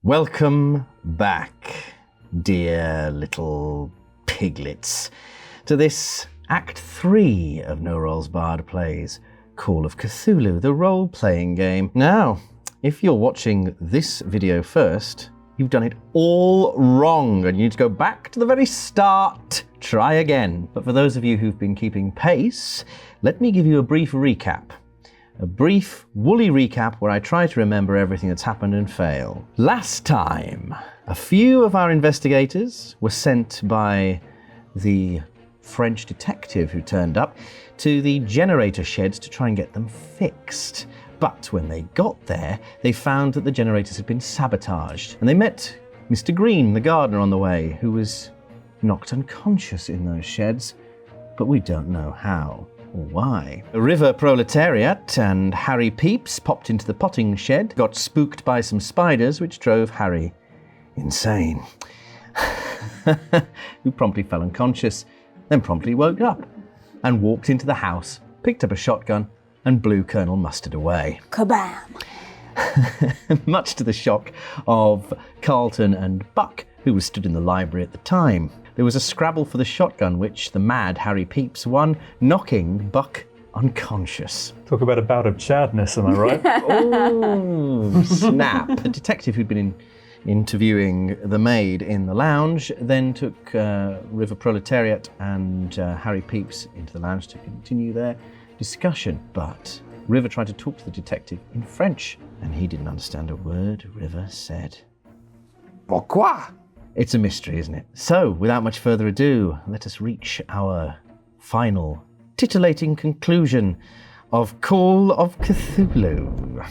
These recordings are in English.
Welcome back, dear little piglets, to this Act 3 of No Rolls Barred Plays Call of Cthulhu, the role-playing game. Now, if you're watching this video first, you've done it all wrong and you need to go back to the very start. Try again. But for those of you who've been keeping pace, let me give you a brief recap. A brief, woolly recap where I try to remember everything that's happened and fail. Last time, a few of our investigators were sent by the French detective who turned up to the generator sheds to try and get them fixed. But when they got there, they found that the generators had been sabotaged. And they met Mr. Green, the gardener, on the way, who was knocked unconscious in those sheds, but we don't know how. Why? The River Proletariat and Harry Peeps popped into the potting shed, got spooked by some spiders, which drove Harry insane, who promptly fell unconscious, then promptly woke up and walked into the house, picked up a shotgun, and blew Colonel Mustard away. Kabam! Much to the shock of Carlton and Buck, who was stood in the library at the time. There was a scrabble for the shotgun, which the mad Harry Peeps won, knocking Buck unconscious. Talk about a bout of chadness, am I right? Oh, snap. The detective who'd been interviewing the maid in the lounge then took River Proletariat and Harry Peeps into the lounge to continue their discussion. But River tried to talk to the detective in French, and he didn't understand a word River said. Pourquoi? It's a mystery, isn't it? So, without much further ado, let us reach our final, titillating conclusion of Call of Cthulhu.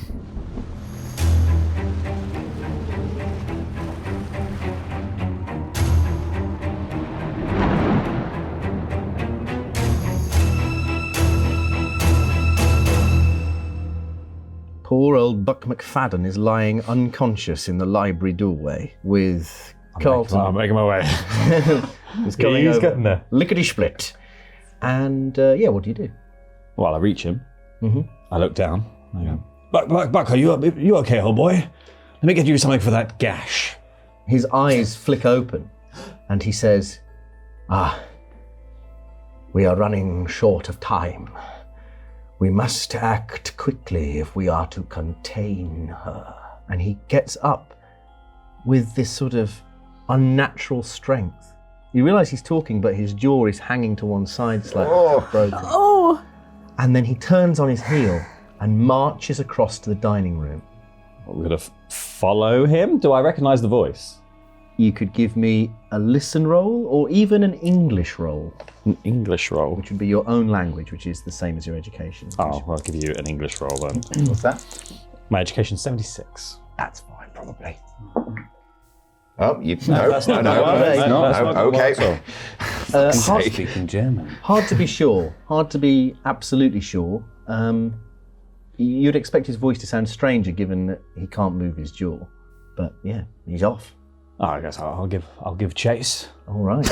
Poor old Buck McFadden is lying unconscious in the library doorway with Carlton. I'm making my way. He's going He's over, getting there. lickety-split. And what do you do? Well, I reach him. Mm-hmm. I look down. I go, Buck, are you okay, old boy? Let me get you something for that gash. His eyes flick open and he says, we are running short of time. We must act quickly if we are to contain her. And he gets up with this sort of unnatural strength. You realise he's talking, but his jaw is hanging to one side slightly, broken. Oh! And then he turns on his heel and marches across to the dining room. We're going to follow him? Do I recognise the voice? You could give me a listen roll or even an English roll, An English roll. which would be your own language, which is the same as your education. Oh, I'll give you an English roll then. What's that? My education's 76. That's fine, probably. Oh, you That's not okay. Speaking German. Hard to be sure. Hard to be absolutely sure. You'd expect his voice to sound stranger given that he can't move his jaw. But yeah, he's off. Oh, I guess I'll give chase. All right.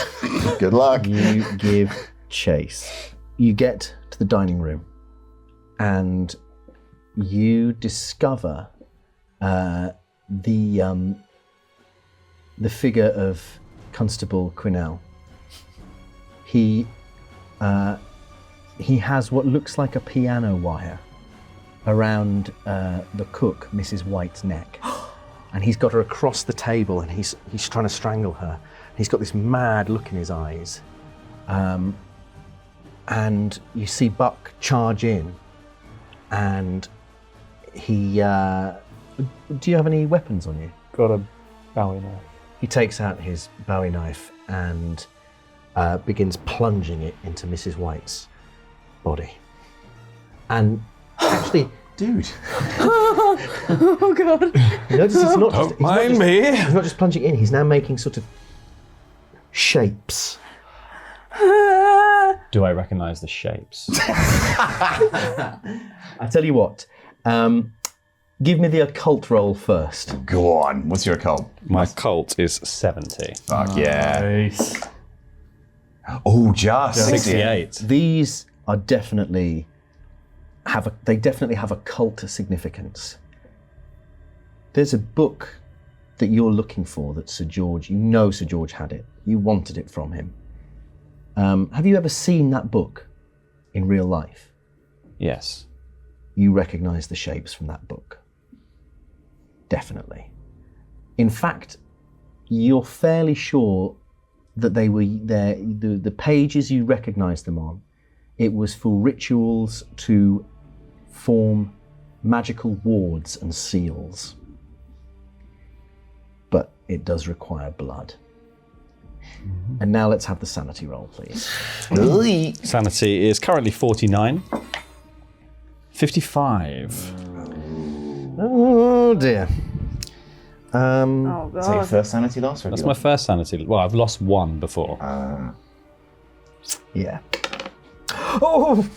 Good luck. You give chase. You get to the dining room and you discover the figure of Constable Quinnell. He has what looks like a piano wire around the cook, Mrs. White's neck. And he's got her across the table and he's trying to strangle her. He's got this mad look in his eyes. And you see Buck charge in and he... do you have any weapons on you? Got a Bowie knife. He takes out his Bowie knife and begins plunging it into Mrs. White's body. And actually... Dude. Oh God. Notice it's not just... Don't mind me. He's not just plunging in, he's now making sort of shapes. Do I recognise the shapes? I tell you what, give me the occult roll first. Go on. What's your cult? My cult is 70. Fuck yeah. Nice. Oh, just 68. These are definitely they definitely have a cult significance. There's a book that you're looking for, that Sir George, you know Sir George had it. You wanted it from him. Have you ever seen that book in real life? Yes. You recognise the shapes from that book. Definitely. In fact, you're fairly sure that they were there, the pages you recognised them on, it was for rituals to form magical wards and seals. But it does require blood. And now let's have the sanity roll, please. Sanity is currently 49. 55. Oh dear. Oh Is that your god. first sanity loss? Or have That's you my got- first sanity. Well, I've lost one before. Yeah. Oh!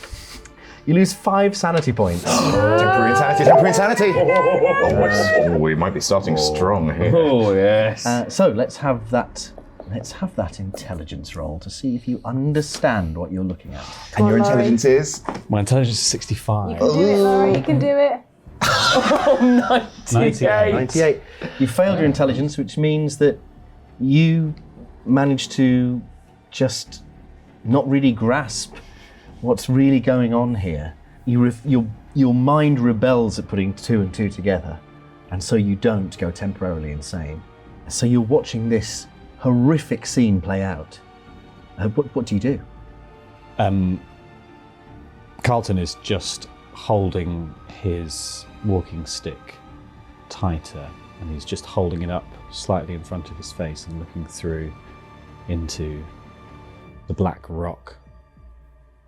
You lose 5 sanity points. Temporary insanity, temporary insanity! Oh, we might be starting strong here. Oh, yes. So let's have that intelligence roll to see if you understand what you're looking at. And your Laurie. intelligence is? My intelligence is 65. You can do it, Laurie. You can do it. 98. 98. You failed your intelligence, which means that you managed to just not really grasp what's really going on here. Your mind rebels at putting 2 and 2 together, and so you don't go temporarily insane. So you're watching this horrific scene play out. What do you do? Carlton is just holding his walking stick tighter, and he's just holding it up slightly in front of his face and looking through into the black rock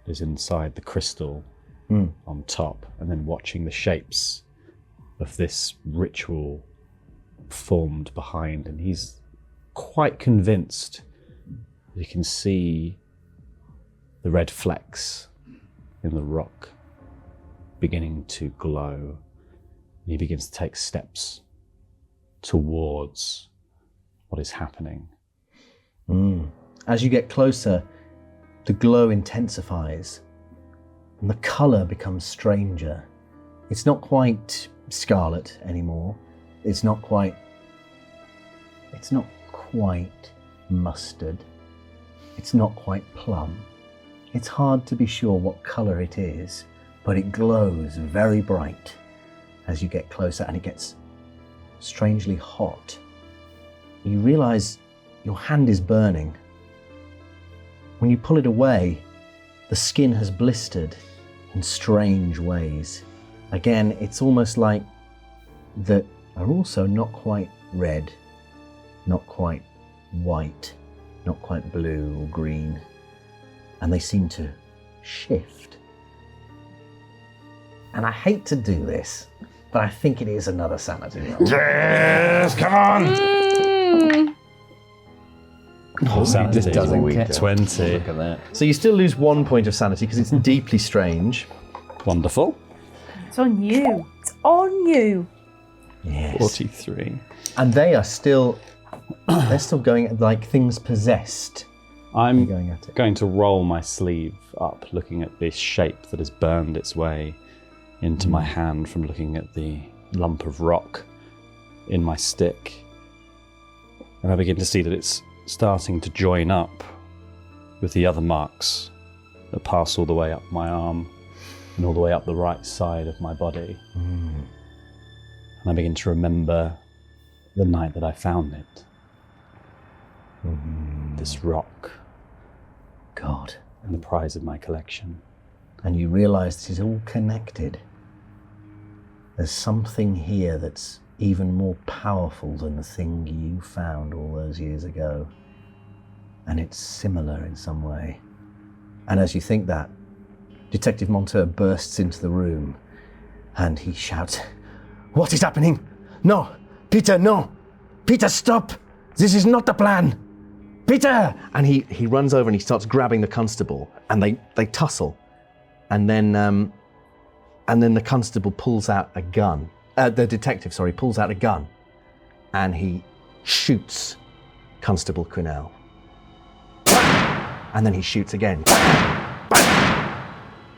that is inside the crystal on top, and then watching the shapes of this ritual formed behind, and he's quite convinced you can see the red flecks in the rock beginning to glow, and he begins to take steps towards what is happening. As you get closer, the glow intensifies and the colour becomes stranger. It's not quite scarlet anymore. It's not quite mustard. It's not quite plum. It's hard to be sure what colour it is, but it glows very bright as you get closer, and it gets strangely hot. You realise your hand is burning. When you pull it away, the skin has blistered in strange ways. Again, it's almost like that are also not quite red, not quite white, not quite blue or green, and they seem to shift. And I hate to do this, but I think it is another sanity roll. Yes, come on! Sanity. just doesn't Look get- 20. Look at that. So you still lose 1 point of sanity because it's deeply strange. Wonderful. It's on you. It's on you. Yes. 43. And they are still, they're still going like things possessed. I'm Going at it. going to roll my sleeve up, looking at this shape that has burned its way into my hand from looking at the lump of rock in my stick. And I begin to see that it's starting to join up with the other marks that pass all the way up my arm and all the way up the right side of my body. And I begin to remember the night that I found it. This rock, God. and the prize of my collection. And you realise this is all connected. There's something here that's even more powerful than the thing you found all those years ago. And it's similar in some way. And as you think that, Detective Monteur bursts into the room and he shouts, "What is happening? No! Peter, no! Peter, stop! This is not the plan! Peter!" And he runs over and he starts grabbing the constable, and they tussle. And then the constable pulls out a gun. The detective, pulls out a gun, and he shoots Constable Quinnell. And then he shoots again.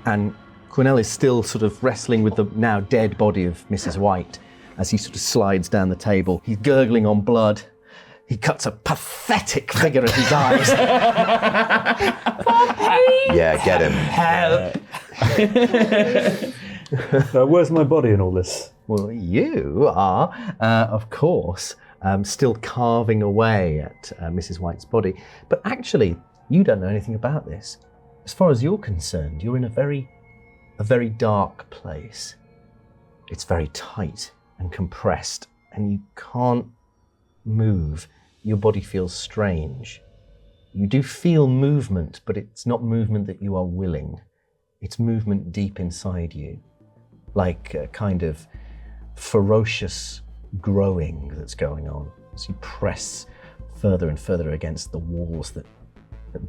And Quinnell is still sort of wrestling with the now dead body of Mrs. White, as he sort of slides down the table. He's gurgling on blood. He cuts a pathetic figure at his eyes. Yeah, get him. Help! Where's my body in all this? Well, you are, of course, still carving away at Mrs. White's body. But actually, you don't know anything about this. As far as you're concerned, you're in a very dark place. It's very tight and compressed, and you can't move. Your body feels strange. You do feel movement, but it's not movement that you are willing. It's movement deep inside you, like a kind of ferocious growing that's going on as you press further and further against the walls that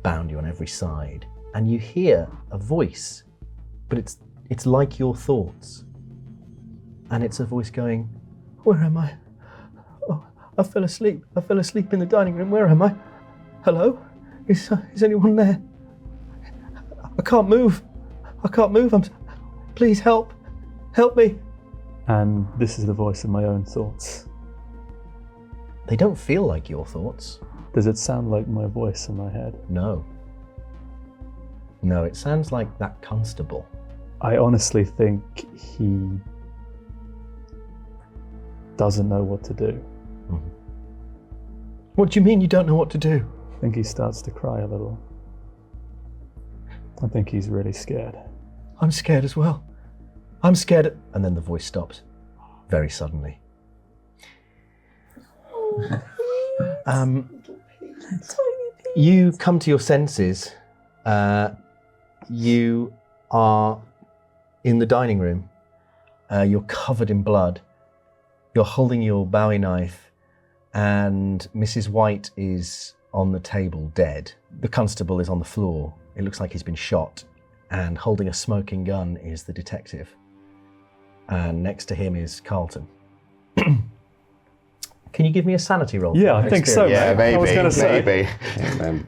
bound you on every side. And you hear a voice, but it's like your thoughts. And it's a voice going, "Where am I? Oh, I fell asleep. I fell asleep in the dining room. Where am I? Hello? Is anyone there? I can't move. I can't move. Please help. Help me." And this is the voice of my own thoughts. They don't feel like your thoughts. Does it sound like my voice in my head? No. No, it sounds like that constable. I honestly think he doesn't know what to do. Mm-hmm. What do you mean you don't know what to do? I think he starts to cry a little. I think he's really scared. I'm scared as well. I'm scared. And then the voice stops very suddenly. You come to your senses. You are in the dining room. You're covered in blood. You're holding your Bowie knife, and Mrs. White is on the table, dead. The constable is on the floor. It looks like he's been shot, and holding a smoking gun is the detective. And next to him is Carlton. Can you give me a sanity roll? Yeah, I think so. Yeah, mate. I was gonna say. maybe.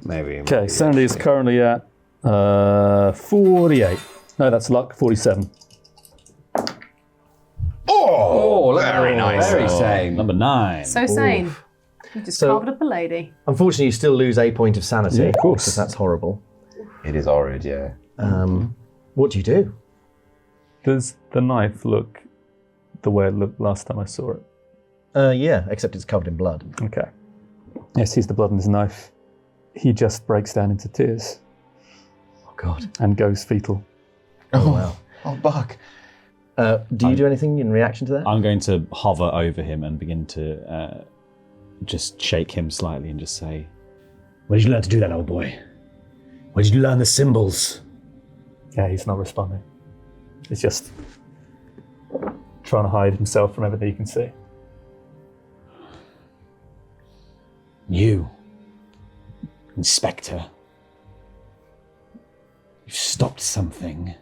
Maybe. Okay, sanity is currently at 48. No, that's luck, 47. Oh, very nice. Very sane. Number 9. So sane. You just So- carved up a lady. Unfortunately, you still lose a point of sanity. Yeah, of course. Because that's horrible. It is horrid, yeah. What do you do? Does the knife look the way it looked last time I saw it? Yeah, except it's covered in blood. Okay. Yeah, sees the blood in his knife. He just breaks down into tears Oh, God. and goes fetal. Oh, wow. Oh, Buck. Do you do anything in reaction to that? I'm going to hover over him and begin to just shake him slightly and just say, "Where did you learn to do that, old boy? Where did you learn the symbols?" Yeah, he's not responding. He's just trying to hide himself from everything he can see. You, Inspector, you've stopped something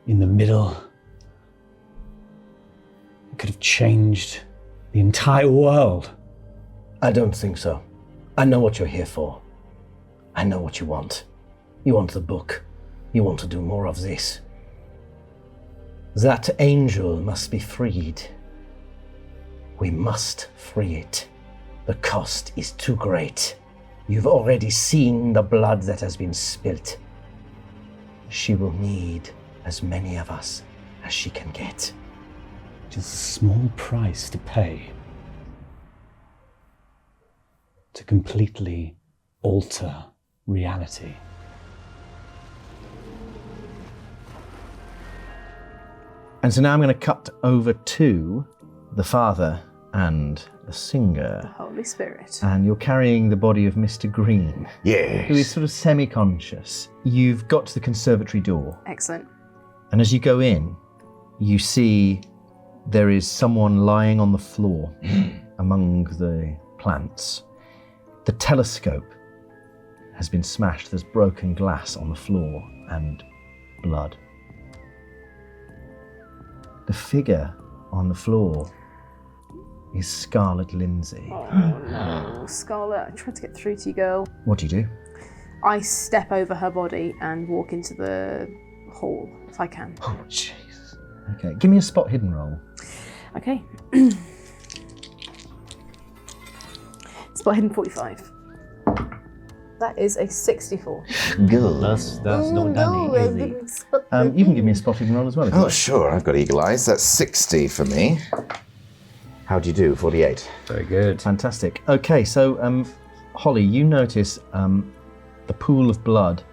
in the middle. It could have changed the entire world. I don't think so. I know what you're here for. I know what you want. You want the book. You want to do more of this. That angel must be freed. We must free it. The cost is too great. You've already seen the blood that has been spilt. She will need as many of us as she can get. Just a small price to pay to completely alter reality. And so now I'm going to cut over to the father and the singer. Holy Spirit. And you're carrying the body of Mr. Green, who is Yes. sort of semi-conscious. You've got to the conservatory door. Excellent. And as you go in, you see there is someone lying on the floor among the plants. The telescope has been smashed. There's broken glass on the floor and blood. The figure on the floor is Scarlet Lindsay. Oh no, Scarlet, I tried to get through to you, girl. What do you do? I step over her body and walk into the hall, if I can. Oh, jeez. Okay, give me a spot hidden roll. Okay. Spot hidden 45. That is a 64. Good. That's not done, is it? You can give me a spot hidden roll as well. If you Oh, like. sure. I've got eagle eyes. That's 60 for me. How do you do? 48. Very good. Fantastic. Okay, so Holly, you notice the pool of blood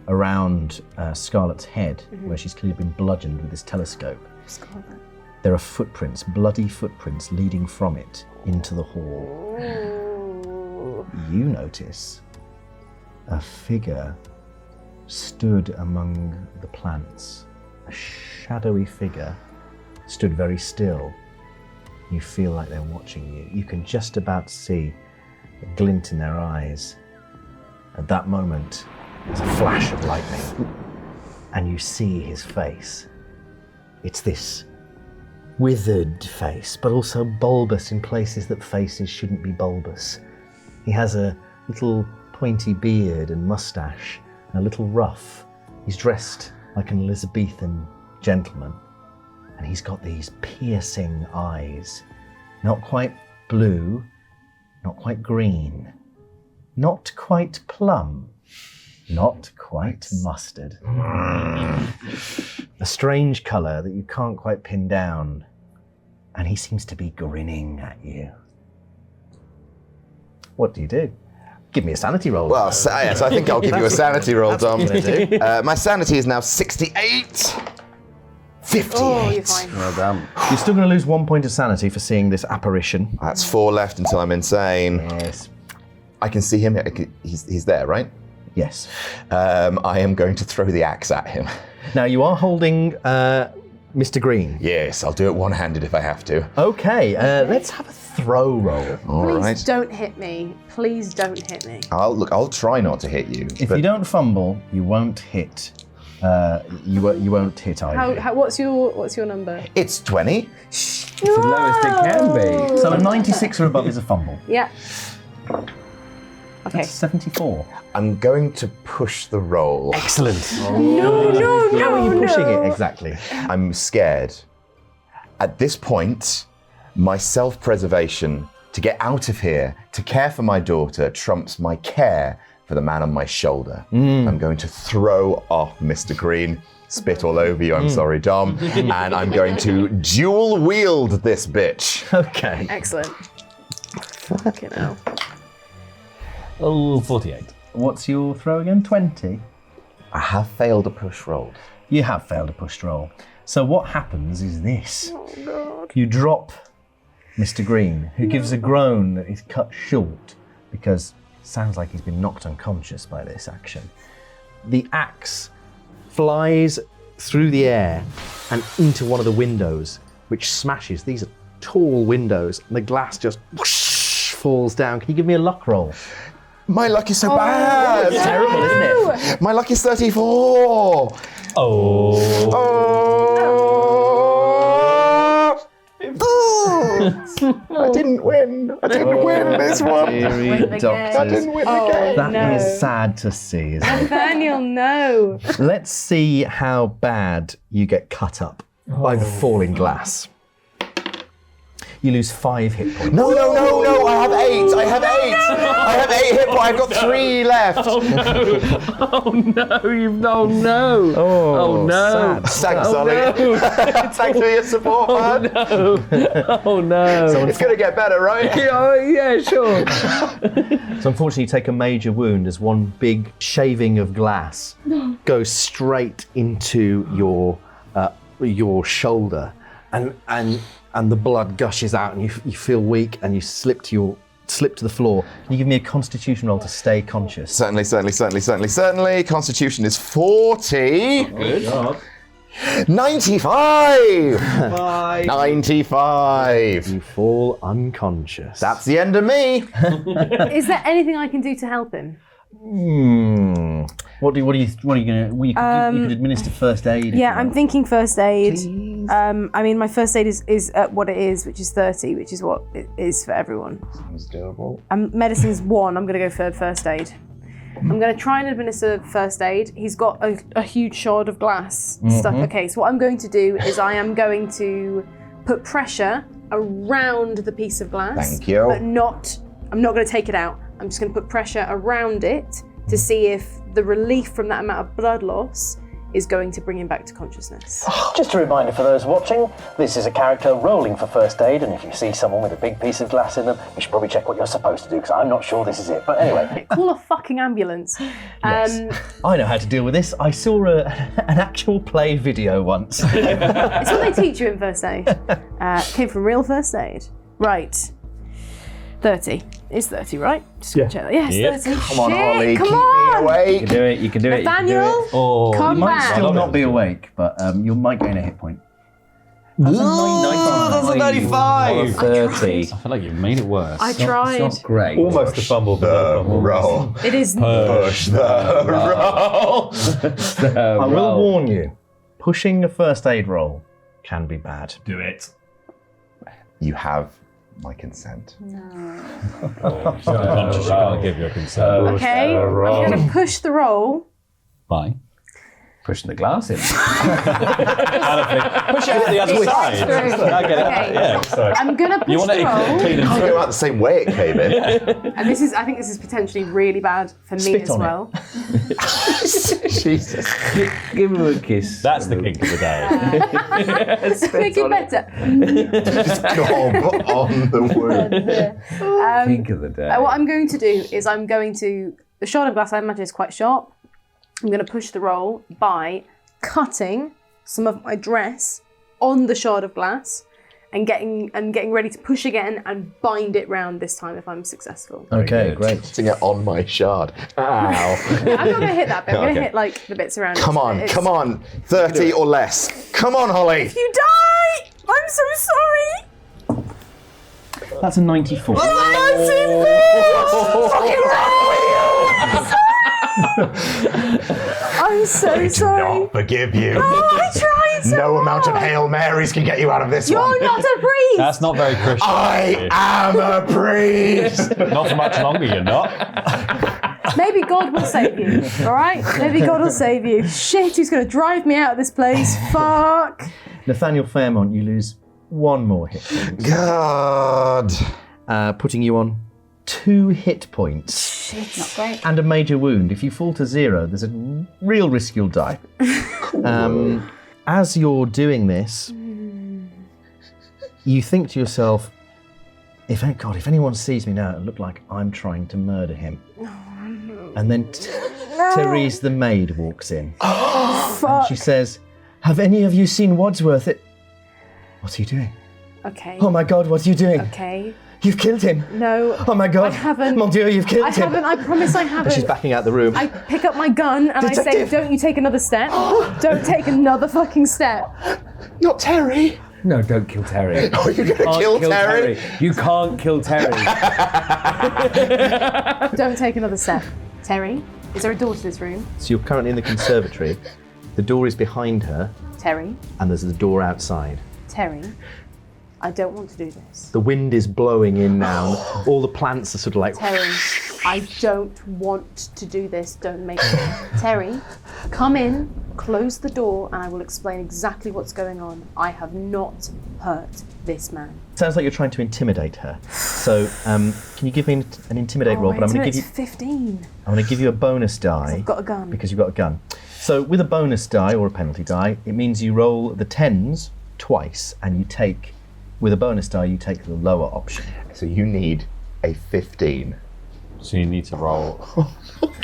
around Scarlet's head, where she's clearly been bludgeoned with this telescope. Scarlet. There are footprints, bloody footprints, leading from it into the hall. You notice a figure stood among the plants. A shadowy figure stood very still. You feel like they're watching you. You can just about see a glint in their eyes. At that moment, there's a flash of lightning, and you see his face. It's this withered face, but also bulbous in places that faces shouldn't be bulbous. He has a little pointy beard and mustache, and a little ruff. He's dressed like an Elizabethan gentleman, and he's got these piercing eyes. Not quite blue, not quite green, not quite plum, not quite mustard. A strange colour that you can't quite pin down, and he seems to be grinning at you. What do you do? Give me a sanity roll. Well, yes, I think I'll give you a sanity roll, Dom. That's what I'm gonna do. My sanity is now 68. 58. Oh, you're fine. Well done. You're still going to lose 1 point of sanity for seeing this apparition. That's 4 left until I'm insane. Yes. I can see him. He's there, right? Yes. I am going to throw the axe at him. Now you are holding Mr. Green. Yes, I'll do it one-handed if I have to. Okay, let's have a throw roll. All Please right. don't hit me. Please don't hit me. I'll try not to hit you. If you don't fumble, you won't hit. You won't hit Ivy. What's your number? It's 20. It's the lowest it can be. So a 96 or above is a fumble. Yeah. Okay. That's 74. I'm going to push the roll. Excellent. No. How are you pushing it exactly? I'm scared. At this point, my self-preservation to get out of here, to care for my daughter, trumps my care for the man on my shoulder. I'm going to throw off Mr. Green, spit all over you, I'm sorry, Dom, and I'm going to dual wield this bitch. Okay. Excellent. Fucking hell. Oh, 48. What's your throw again? 20? I have failed a push roll. You have failed a push roll. So what happens is this. Oh, God. You drop Mr. Green, who gives a groan that is cut short because it sounds like he's been knocked unconscious by this action. The axe flies through the air and into one of the windows, which smashes. These are tall windows, and the glass just whoosh, falls down. Can you give me a luck roll? My luck is so bad. It's terrible, isn't it? My luck is 34. I didn't win. I didn't win this one. Deary Win the doctors. I didn't win the game. That No. is sad to see, isn't it? Nathaniel, no. Let's see how bad you get cut up by the falling glass. You lose 5 hit points. No, I have 8. I have 8 hit points. I've got 3 left. Oh no, you've no. Oh, sad. Thanks, Ollie. Thanks for your support, man. Oh no. It's going to get better, right? Oh yeah, sure. So unfortunately you take a major wound as one big shaving of glass goes straight into your shoulder, and the blood gushes out, and you feel weak, and you slip to the floor. Can you give me a constitution roll to stay conscious? Certainly. Constitution is 40. Good job. 95. 95. You fall unconscious. That's the end of me. Is there anything I can do to help him? What are you gonna? You could administer first aid. if Yeah, you I'm like. thinking first aid. Please. I mean, my first aid is at what it is, which is 30, which is what it is for everyone. Sounds doable. Medicine's 1. I'm going to go for first aid. I'm going to try and administer first aid. He's got a huge shard of glass stuck. Okay, so what I'm going to do is I am going to put pressure around the piece of glass. Thank you. But I'm not going to take it out. I'm just going to put pressure around it to see if the relief from that amount of blood loss is going to bring him back to consciousness. Just a reminder for those watching, this is a character rolling for first aid, and if you see someone with a big piece of glass in them, you should probably check what you're supposed to do, because I'm not sure this is it. But anyway. Call a fucking ambulance. Yes. I know how to deal with this. I saw an actual play video once. It's what they teach you in first aid. Came from real first aid. Right. 30. It's 30, right? Just gonna check that. Yes, Yep. 30. Come on, Shit, Holly, come keep on! me awake. You can do it, you can do it. You can do Nathaniel, it. Oh, come you might back. still not be awake, but you might gain a hit point. That's a 95. 30. I feel like you've made it worse. I tried. It's not great. Almost a fumble, but not a fumble. Roll. It is. Push the roll. I will warn you, pushing a first aid roll can be bad. Do it. You have my consent. Unconscious, you can't give your consent. Okay, I'm going to push the roll. Bye. Pushing the glass in. Push it to the other side. Through. I get it. Okay. Yeah. I'm going to push You want the it roll. clean and Can't go out the same way it came in. And I think this is potentially really bad for me Spit as on it. well. Jesus. Give him a kiss. That's the kink of the day. Make it better. Gob on the wound. Kink of the day. What I'm going to do is the shard of glass I imagine is quite sharp. I'm going to push the roll by cutting some of my dress on the shard of glass and getting ready to push again and bind it round this time if I'm successful. Okay, great. Putting it on my shard. Ow. I'm not going to hit that bit. I'm going Okay. to hit like the bits around Come it. on, It's- come on. 30 or less. Come on, Holly. You die! I'm so sorry! That's a 94. I'm so sorry. Not forgive you. Oh, I tried so No amount of hard. Hail Marys can get you out of this one. You're not a priest! That's not very Christian. I am a priest. Not for much longer, you're not. Maybe God will save you, alright? Maybe God will save you. Shit, he's going to drive me out of this place. Fuck. Nathaniel Fairmont, you lose one more hit point, God. putting you on 2 hit points Shit, not great. and a major wound. If you fall to 0, there's a real risk you'll die. As you're doing this, you think to yourself, if anyone sees me now, it'll look like I'm trying to murder him. And then Therese the maid walks in. Fuck. She says, have any of you seen Wadsworth? What's he doing? Okay. Oh my God, what are you doing? Okay. You've killed him. No. Oh my God. I haven't. Mon Dieu, you've killed I him. haven't. I promise I haven't. She's backing out the room. I pick up my gun and I Detective. say, don't you take another step. Don't take another fucking step. Not Terry. No, don't kill Terry. Are you going to Can't kill Terry? You can't kill Terry. Don't take another step. Terry, is there a door to this room? So you're currently in the conservatory. The door is behind her, Terry, and there's the door outside. Terry, I don't want to do this. The wind is blowing in now. All the plants are sort of like... Terry, I don't want to do this. Don't make me. Terry, come in, close the door, and I will explain exactly what's going on. I have not hurt this man. Sounds like you're trying to intimidate her. So, can you give me an intimidate roll? But I'm going to give you. 15. I'm going to give you a bonus die. I've got a gun. Because you've got a gun. So, with a bonus die or a penalty die, it means you roll the 10s twice, and you take, with a bonus die, you take the lower option. So you need a 15. So you need to roll.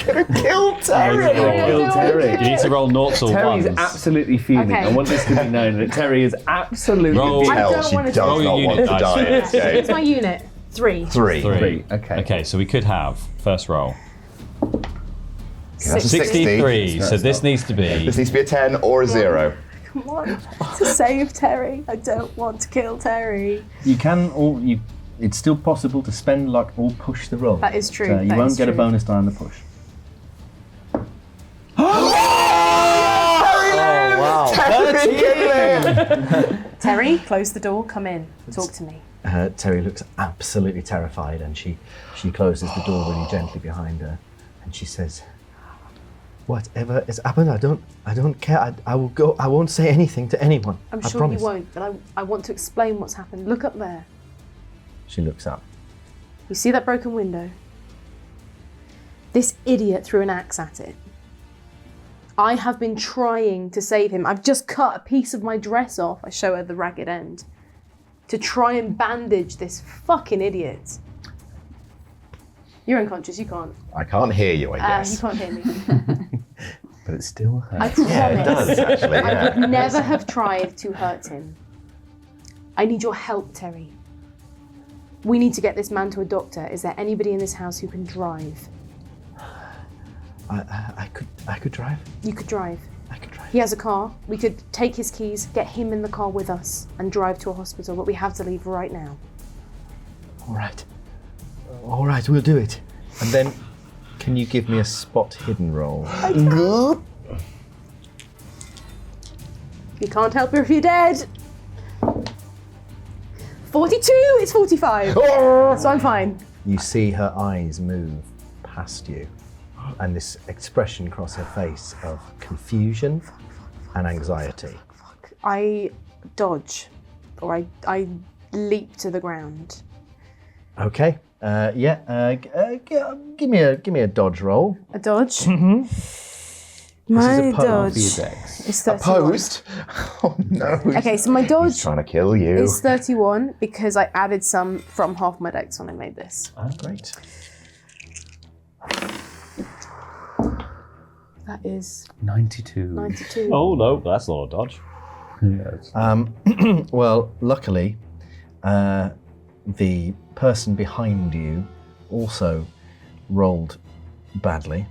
Gonna kill Terry. Kill Terry. You need to roll noughts or Terry's ones. absolutely fuming. Okay. I want this to be known that Terry is absolutely Roll. fuming. I Tell don't she wanna does do Roll not your want to unit die in dice. this game. It's my unit. 3. 3. Three. Okay. Okay, so we could have first roll. That's a 63. So this needs to This be. needs to be a 10 or a 0. Come on. To save Terry. I don't want to kill Terry. You can, or you. It's still possible to spend luck or push the roll. That is true, So you that won't is get a true. bonus die on the push. Terry, close the door. Come in. Talk to me. Terry looks absolutely terrified, and she closes the door really gently behind her. And she says, "Whatever has happened, I don't care. I will go. I won't say anything to anyone. I'm I sure promise." you won't, but I want to explain what's happened. Look up there. She looks up. You see that broken window? This idiot threw an axe at it. I have been trying to save him. I've just cut a piece of my dress off. I show her the ragged end. To try and bandage this fucking idiot. You're unconscious, you can't. I can't hear you, I You guess. can't hear me. But it still hurts. I promise. Yeah, it does, actually. I Yeah. would never have tried to hurt him. I need your help, Terry. We need to get this man to a doctor. Is there anybody in this house who can drive? I could drive. You could drive. I could drive. He has a car. We could take his keys, get him in the car with us, and drive to a hospital, but we have to leave right now. All right, we'll do it. And then, can you give me a spot hidden roll? You can't help her if you're dead. 42, it's 45. So I'm fine. You see her eyes move past you, and this expression across her face of confusion and anxiety. I dodge, or I leap to the ground. Okay. Give me a dodge roll. A dodge? This My is a dodge for your dex. is 31. Opposed? Oh no. Okay, so my He's dodge trying to kill you. is 31 because I added some from half my dex when I made this. Great. That is 92. 92. Oh no, that's not a dodge. Yes. Well, luckily, the person behind you also rolled badly.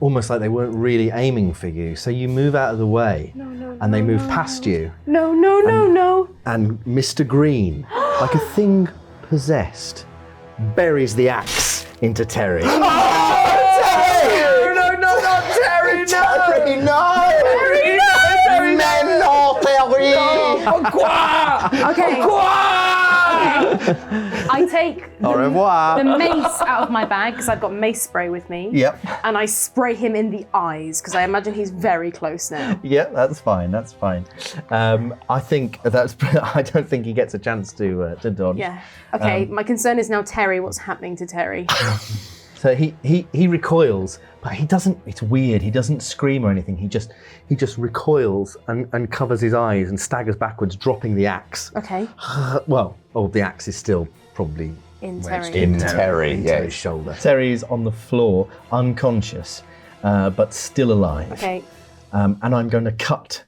Almost like they weren't really aiming for you. So you move out of the way, and they move past you. No. And Mr. Green, like a thing possessed, buries the axe into Terry. Terry, no! Men no, Terry! Okay. I take Au revoir. the mace out of my bag because I've got mace spray with me. Yep. And I spray him in the eyes because I imagine he's very close now. Yep, that's fine. I think that's. I don't think he gets a chance to dodge. Yeah. Okay, my concern is now Terry. What's happening to Terry? So he recoils, but he doesn't. It's weird. He doesn't scream or anything. He just recoils and covers his eyes and staggers backwards, dropping the axe. Okay. The axe is still probably In wedged Terry. In Terry, into yeah. his shoulder. Terry's on the floor, unconscious, but still alive. Okay. And I'm going to cut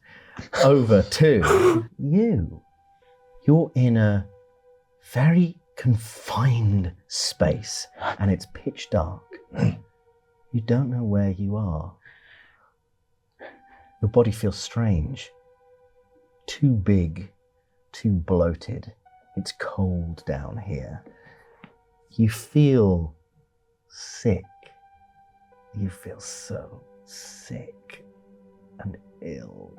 over to you. You're in a very confined space, and it's pitch dark. You don't know where you are. Your body feels strange. Too big, too bloated. It's cold down here. You feel sick. You feel so sick and ill.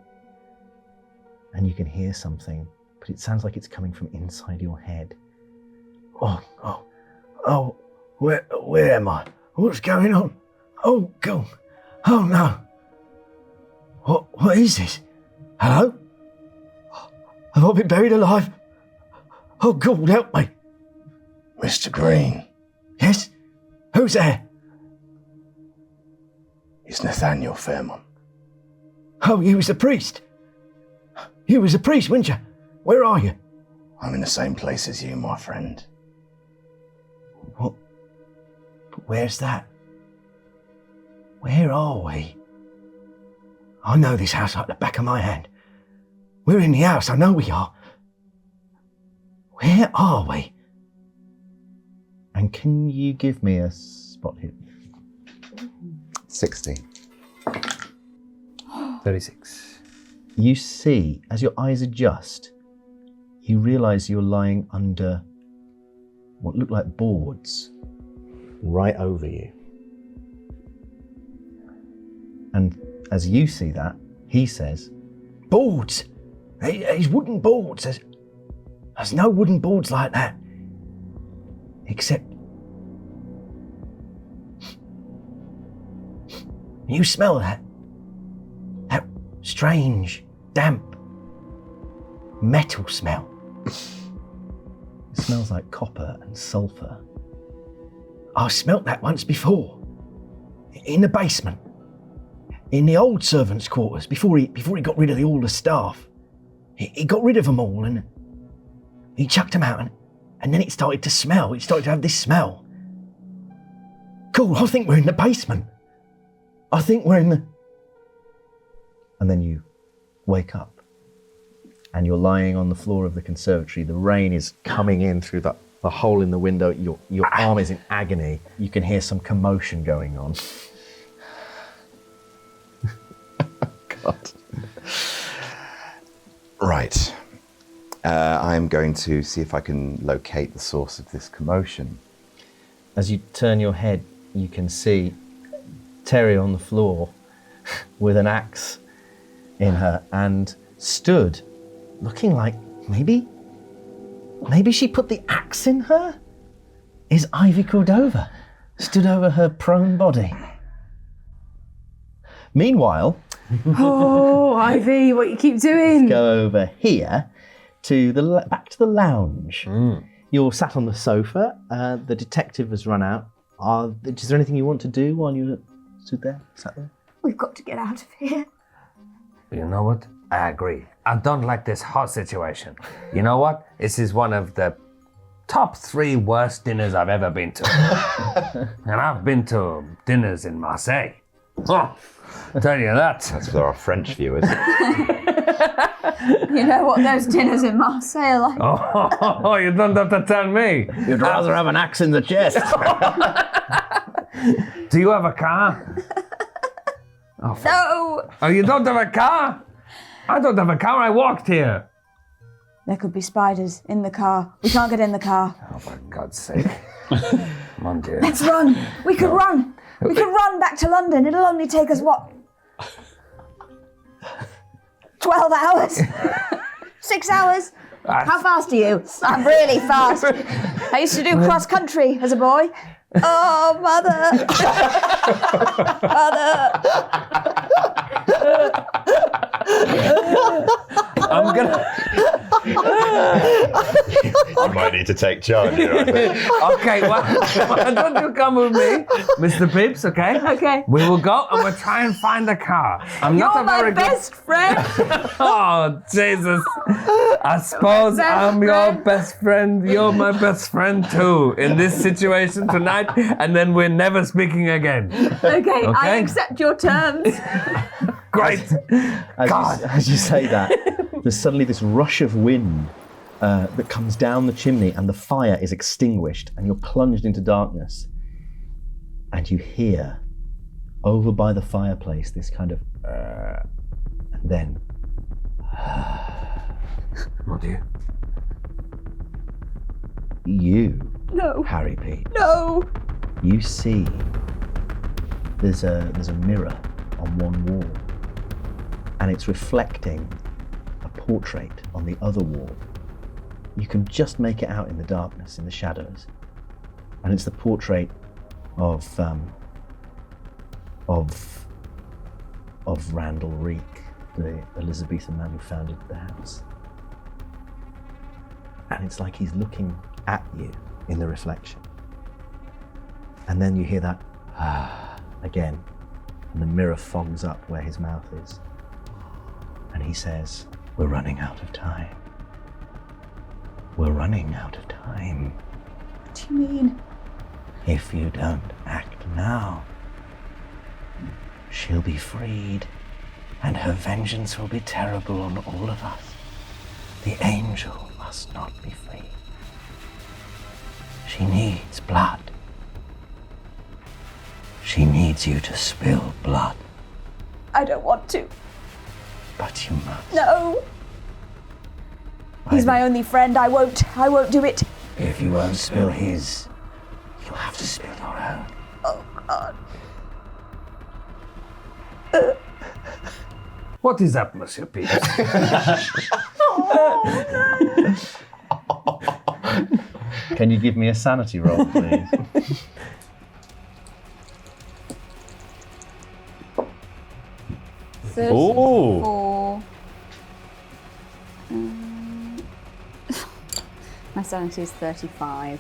And you can hear something, but it sounds like it's coming from inside your head. Where am I? What's going on? Oh, God. Oh, no. What is this? Hello? Have I been buried alive? Oh, God, help me. Mr. Green, Yes? Who's there? it's Nathaniel Fairmont. Oh, you was a priest. You was a priest, weren't you? Where are you? I'm in the same place as you, my friend. What? But where's that? Where are we? I know this house like the back of my hand. We're in the house, I know we are. Where are we? And can you give me a spot hit? 60. 36. You see, as your eyes adjust, you realise you're lying under what look like boards right over you. And as you see that, he says, boards! These wooden boards! There's no wooden boards like that. Except You smell that? That strange, damp, metal smell. It smells like copper and sulphur. I smelt that once before. In the basement. In the old servants' quarters, before he got rid of all the staff. He got rid of them all and he chucked them out and then it started to smell. It started to have this smell. Cool, I think we're in the basement. I think we're in the... And then you wake up and you're lying on the floor of the conservatory. The rain is coming in through the hole in the window. Your arm is in agony. You can hear some commotion going on. God. Right. I'm going to see if I can locate the source of this commotion. As you turn your head, you can see Terry on the floor with an axe in her and stood looking like maybe she put the axe in her? Is Ivy Cordova stood over her prone body? Meanwhile, Oh, Ivy, what you keep doing? go over here to back to the lounge. You're sat on the sofa. The detective has run out. Is there anything you want to do while you're stood there, sat there? We've got to get out of here. You know what? I agree. I don't like this hot situation. You know what? This is one of the top 3 worst dinners I've ever been to. And I've been to dinners in Marseille. Oh, tell you that. That's for our French viewers. You know what those dinners in Marseille are like? Oh, you don't have to tell me. You'd rather have an axe in the chest. Do you have a car? No! Oh, you don't have a car? I don't have a car. I walked here. There could be spiders in the car. We can't get in the car. Oh, for God's sake. Mon Dieu. Let's run. We could run. We could run back to London. It'll only take us, what? 12 hours? 6 hours? How fast are you? I'm really fast. I used to do cross country as a boy. Oh, mother. I'm gonna... I might need to take charge here, I think. Okay, why don't you come with me, Mr. Pips, okay? Okay. We will go and we'll try and find a car. I'm not You're a my very best friend. Oh, Jesus. I suppose I'm your best friend. You're my best friend too in this situation tonight, and then we're never speaking again. Okay, I accept your terms. Great. As you say that, there's suddenly this rush of wind that comes down the chimney and the fire is extinguished and you're plunged into darkness. And you hear, over by the fireplace, this kind of and then... What do you? You, No. Harry Pete, No. you see there's a mirror on one wall and it's reflecting a portrait on the other wall. You can just make it out in the darkness, in the shadows. And it's the portrait of Randall Reek, the Elizabethan man who founded the house. And it's like he's looking at you in the reflection. And then you hear that again, and the mirror fogs up where his mouth is. And he says, "We're running out of time. We're running out of time. What do you mean? If you don't act now, she'll be freed, and her vengeance will be terrible on all of us. The angel must not be free. She needs blood. She needs you to spill blood, I don't want to. but you must. No. He's my only friend. I won't do it. If you won't spill his, you'll have to spill your own." Oh, God. What is up, Monsieur Peter? Can you give me a sanity roll, please? Ooh. My sanity is 35.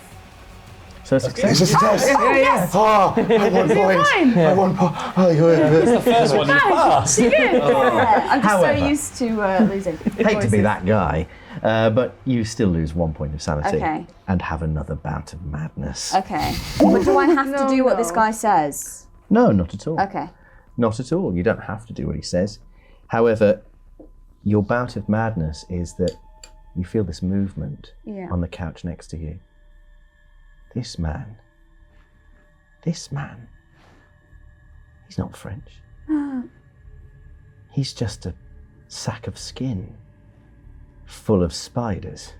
So success. It's a success. Yes! Oh, I won points. I won points. Oh, That's the first one you passed. Yeah, I'm just However. so used to losing. Hate to be that guy, but you still lose 1 point of sanity Okay. and have another bout of madness. Okay. But do I have to do what this guy says? No, not at all. Okay. Not at all. You don't have to do what he says. However, your bout of madness is that you feel this movement Yeah. on the couch next to you. This man, he's not French. He's just a sack of skin full of spiders.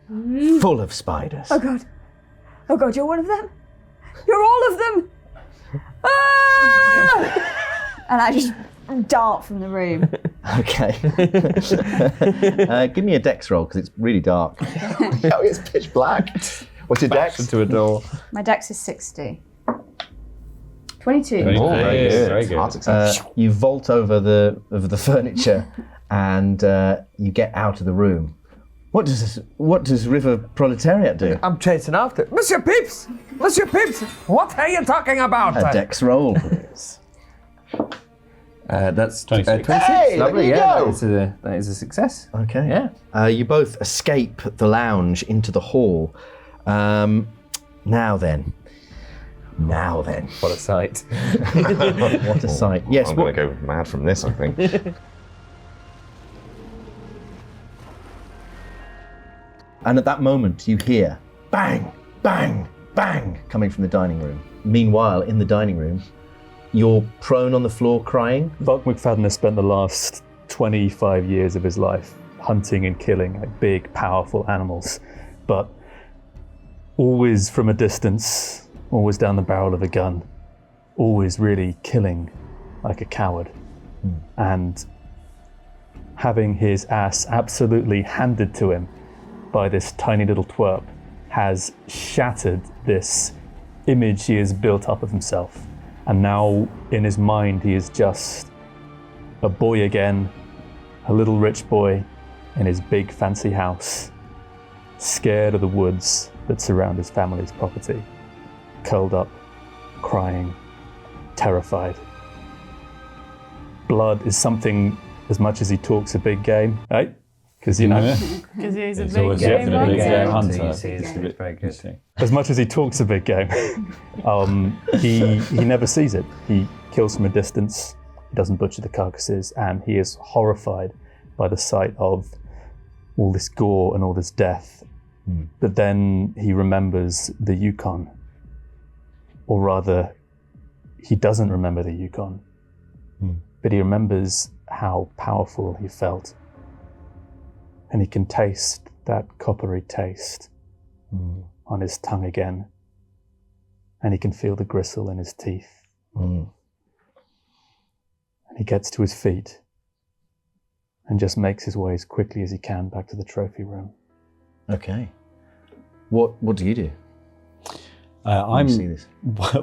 Full of spiders. Oh God. Oh God, you're one of them? You're all of them! Ah! And I just dart from the room. Okay. Give me a dex roll because it's really dark. Oh, it's pitch black. What's your dex? Into a door. My dex is 60. 22. Oh, very good. Very good. Hard success. You vault over the furniture and you get out of the room. What does River Proletariat do? I'm chasing after. Monsieur Peeps! Monsieur Peeps! What are you talking about? A dex roll, please. That's 26. 26. Hey, Lovely, there you yeah. go. That is a success. Okay. Yeah. You both escape the lounge into the hall. Now then. What a sight. What a sight. Yes, I'm going to go mad from this, I think. and at that moment you hear bang, bang, bang coming from the dining room. Meanwhile, in the dining room, you're prone on the floor crying. Buck McFadden has spent the last 25 years of his life hunting and killing like big, powerful animals, but always from a distance, always down the barrel of a gun, always really killing like a coward. And having his ass absolutely handed to him by this tiny little twerp has shattered this image he has built up of himself. And now in his mind, he is just a boy again, a little rich boy in his big fancy house, scared of the woods that surround his family's property, curled up, crying, terrified. Blood is something, as much as he talks a big game, right? Because, you know, Because he's a He's big always game a big hunter. hunter. You see, it's very good. as much as he talks a big game, he never sees it. He kills from a distance, he doesn't butcher the carcasses, and he is horrified by the sight of all this gore and all this death. But then he remembers the Yukon, or rather, he doesn't remember the Yukon, but he remembers how powerful he felt. And he can taste that coppery taste on his tongue again. And he can feel the gristle in his teeth. And he gets to his feet and just makes his way as quickly as he can back to the trophy room. Okay. What do you do? I'm. You see this?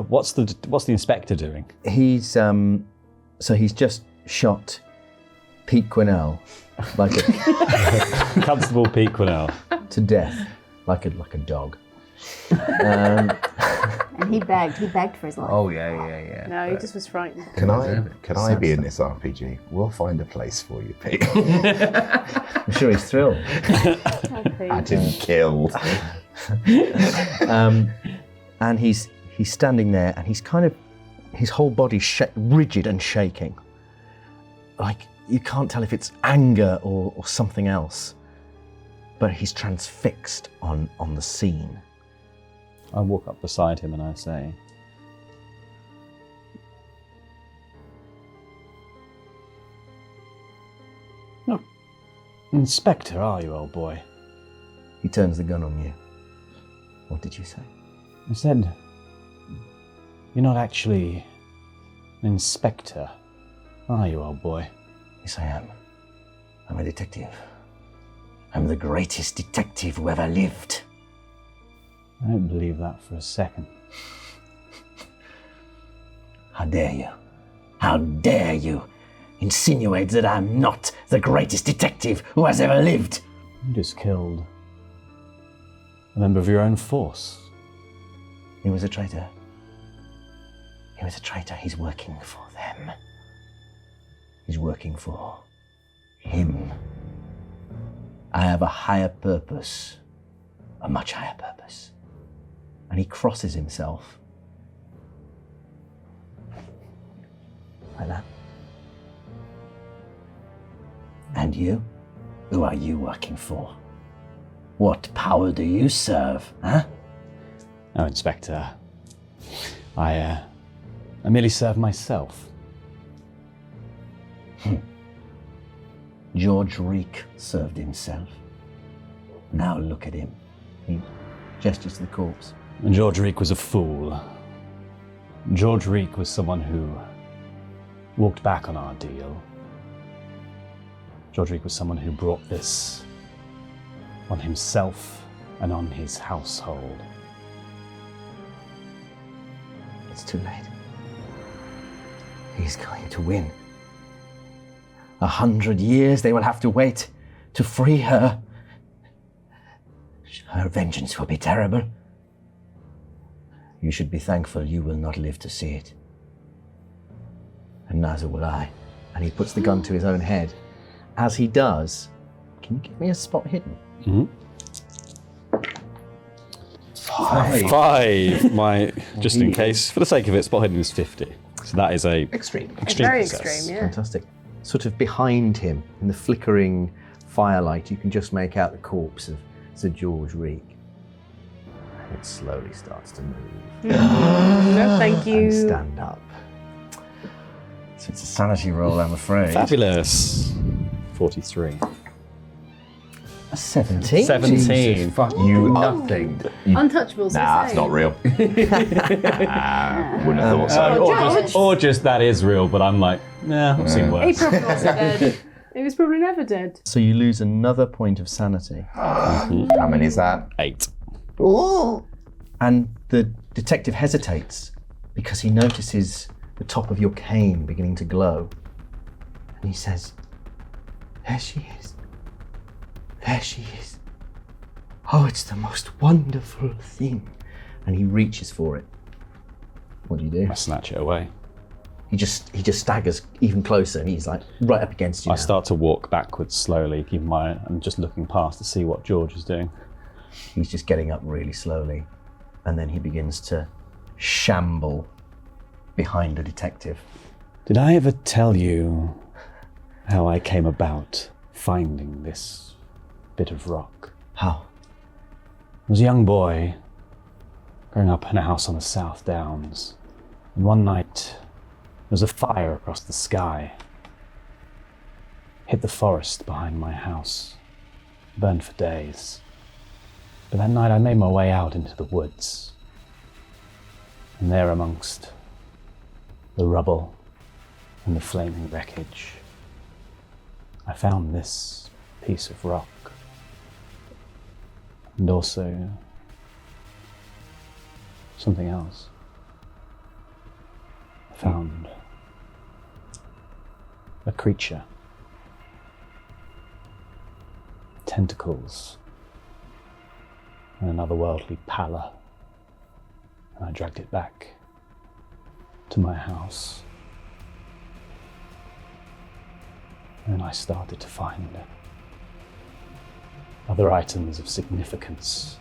What's the inspector doing? He's so he's just shot Pete Quinnell like a Constable Pete Quinnell. to death like a dog. And he begged for his life. Oh, yeah. No, he just was frightened. Can I be in this RPG? We'll find a place for you, Pete. I'm sure he's thrilled. I didn't kill. And he's standing there, and he's kind of his whole body's rigid and shaking. Like you can't tell if it's anger or something else. But he's transfixed on the scene. I walk up beside him and I say, "No, Inspector, are you, old boy?" He turns the gun on you. What did you say? I said, "You're not actually an inspector, are you, old boy?" Yes, I am. I'm a detective. I'm the greatest detective who ever lived. I don't believe that for a second. How dare you? How dare you insinuates that I'm not the greatest detective who has ever lived. You just killed a member of your own force. He was a traitor. He was a traitor. He's working for them. He's working for him. I have a higher purpose, a much higher purpose. And he crosses himself. Like that. And you? Who are you working for? What power do you serve, huh? Oh, Inspector, I merely serve myself. George Reek served himself. Now look at him. He gestures to the corpse. And George Reek was a fool. George Reek was someone who walked back on our deal. George Reek was someone who brought this on himself and on his household. It's too late. He's going to win. 100 years they will have to wait to free her. Her vengeance will be terrible. You should be thankful you will not live to see it. And neither will I. And he puts the gun to his own head. As he does, can you give me a spot hidden? Mm-hmm. 5. Just in case, for the sake of it, spot hidden is 50. So that is a Extreme. Very success. extreme, yeah. Fantastic. Sort of behind him, in the flickering firelight, you can just make out the corpse of Sir George Reek. And it slowly starts to move. No, thank you. And stand up. So it's a sanity roll, I'm afraid. Fabulous. 43. A 17. 17. Fuck you, nothing. Untouchables. Nah, it's not real. Wouldn't have thought so. Or just that is real, but I'm like, nah, I've seen He worse. probably wasn't dead. He was probably never dead. So you lose another point of sanity. How many is that? 8. And the detective hesitates because he notices the top of your cane beginning to glow. And he says, there she is. There she is. Oh, it's the most wonderful thing. And he reaches for it. What do you do? I snatch it away. He just staggers even closer and he's like right up against you I now. start to walk backwards slowly, I'm just looking past to see what George is doing. He's just getting up really slowly. And then he begins to shamble behind the detective. Did I ever tell you how I came about finding this bit of rock? How? I was a young boy growing up in a house on the South Downs. And one night, there was a fire across the sky. Hit the forest behind my house. Burned for days. But that night I made my way out into the woods. And there amongst the rubble and the flaming wreckage, I found this piece of rock. And also something else. I found a creature. Tentacles and an otherworldly pallor. And I dragged it back to my house. And I started to find other items of significance